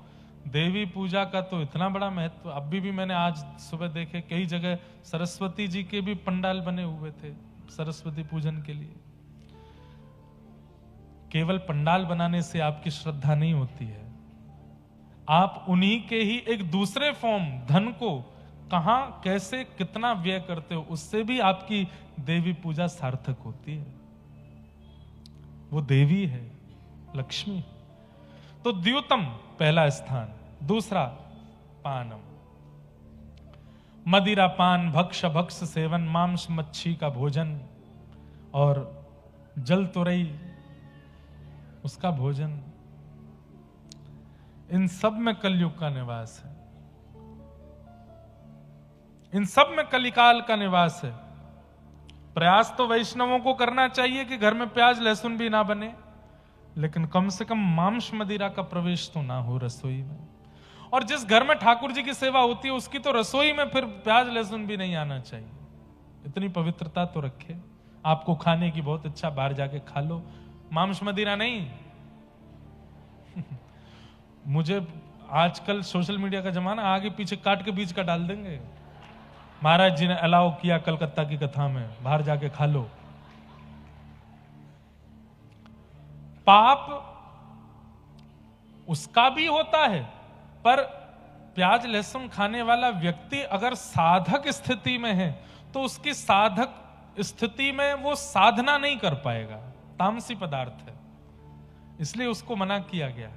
देवी पूजा का तो इतना बड़ा महत्व। अभी भी मैंने आज सुबह देखे कई जगह सरस्वती जी के भी पंडाल बने हुए थे सरस्वती पूजन के लिए। केवल पंडाल बनाने से आपकी श्रद्धा नहीं होती है, आप उन्हीं के ही एक दूसरे फॉर्म धन को कहां कैसे कितना व्यय करते हो, उससे भी आपकी देवी पूजा सार्थक होती है। वो देवी है, लक्ष्मी। तो द्यूतम पहला स्थान। दूसरा पानम, मदिरा पान भक्ष भक्ष सेवन, मांस मच्छी का भोजन और जल तुरई उसका भोजन, इन सब में कलयुग का निवास है। इन सब में कलिकाल का निवास है। प्रयास तो वैष्णवों को करना चाहिए कि घर में प्याज लहसुन भी ना बने, लेकिन कम से कम मांस मदिरा का प्रवेश तो ना हो रसोई में। और जिस घर में ठाकुर जी की सेवा होती है उसकी तो रसोई में फिर प्याज लहसुन भी नहीं आना चाहिए। इतनी पवित्रता तो रखे। आपको खाने की बहुत इच्छा, बाहर जाके खा लो, मांस मदिरा नहीं। मुझे आजकल सोशल मीडिया का जमाना, आगे पीछे काट के बीच का डाल देंगे। महाराज जी ने अलाउ किया कलकत्ता की कथा में, बाहर जाके खा लो। पाप उसका भी होता है, पर प्याज लहसुन खाने वाला व्यक्ति अगर साधक स्थिति में है तो उसकी साधक स्थिति में वो साधना नहीं कर पाएगा, तामसी पदार्थ है, इसलिए उसको मना किया गया।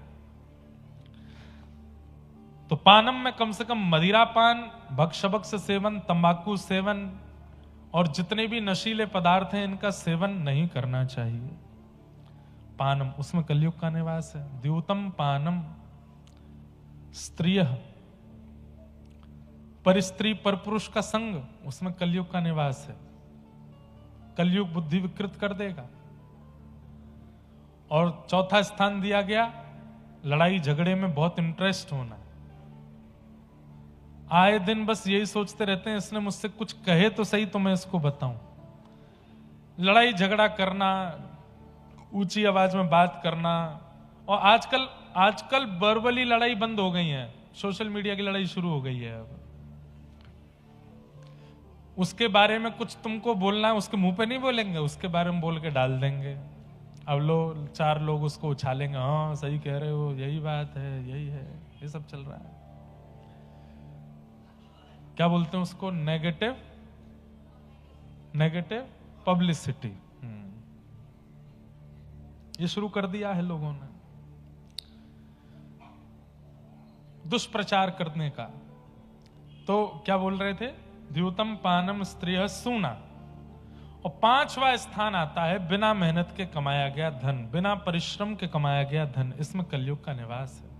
तो पानम में कम से कम मदिरा पान, भक्ष भक्ष सेवन, तंबाकू सेवन और जितने भी नशीले पदार्थ हैं इनका सेवन नहीं करना चाहिए। पानम, उसमें कलयुग का निवास है। द्यूतम पानम, स्त्रिय पर स्त्री पर पुरुष का संग, उसमें कलयुग का निवास है। कलयुग बुद्धि विकृत कर देगा। और चौथा स्थान दिया गया लड़ाई झगड़े में बहुत इंटरेस्ट होना। आए दिन बस यही सोचते रहते हैं इसने मुझसे कुछ कहे तो सही तो मैं इसको बताऊं। लड़ाई झगड़ा करना, ऊंची आवाज में बात करना। और आजकल वर्बली लड़ाई बंद हो गई है, सोशल मीडिया की लड़ाई शुरू हो गई है। अब उसके बारे में कुछ तुमको बोलना है, उसके मुंह पे नहीं बोलेंगे, उसके बारे में बोल के डाल देंगे। अब चार लोग उसको उछालेंगे, हाँ सही कह रहे हो, यही बात है, यही है। ये सब चल रहा है। क्या बोलते हैं उसको? Negative publicity. ये शुरू कर दिया है लोगों ने, दुष्प्रचार करने का। तो क्या बोल रहे थे? द्यूतम पानम स्त्रिय सूना। और पांचवा स्थान आता है बिना मेहनत के कमाया गया धन, बिना परिश्रम के कमाया गया धन। इसमें कलयुग का निवास है।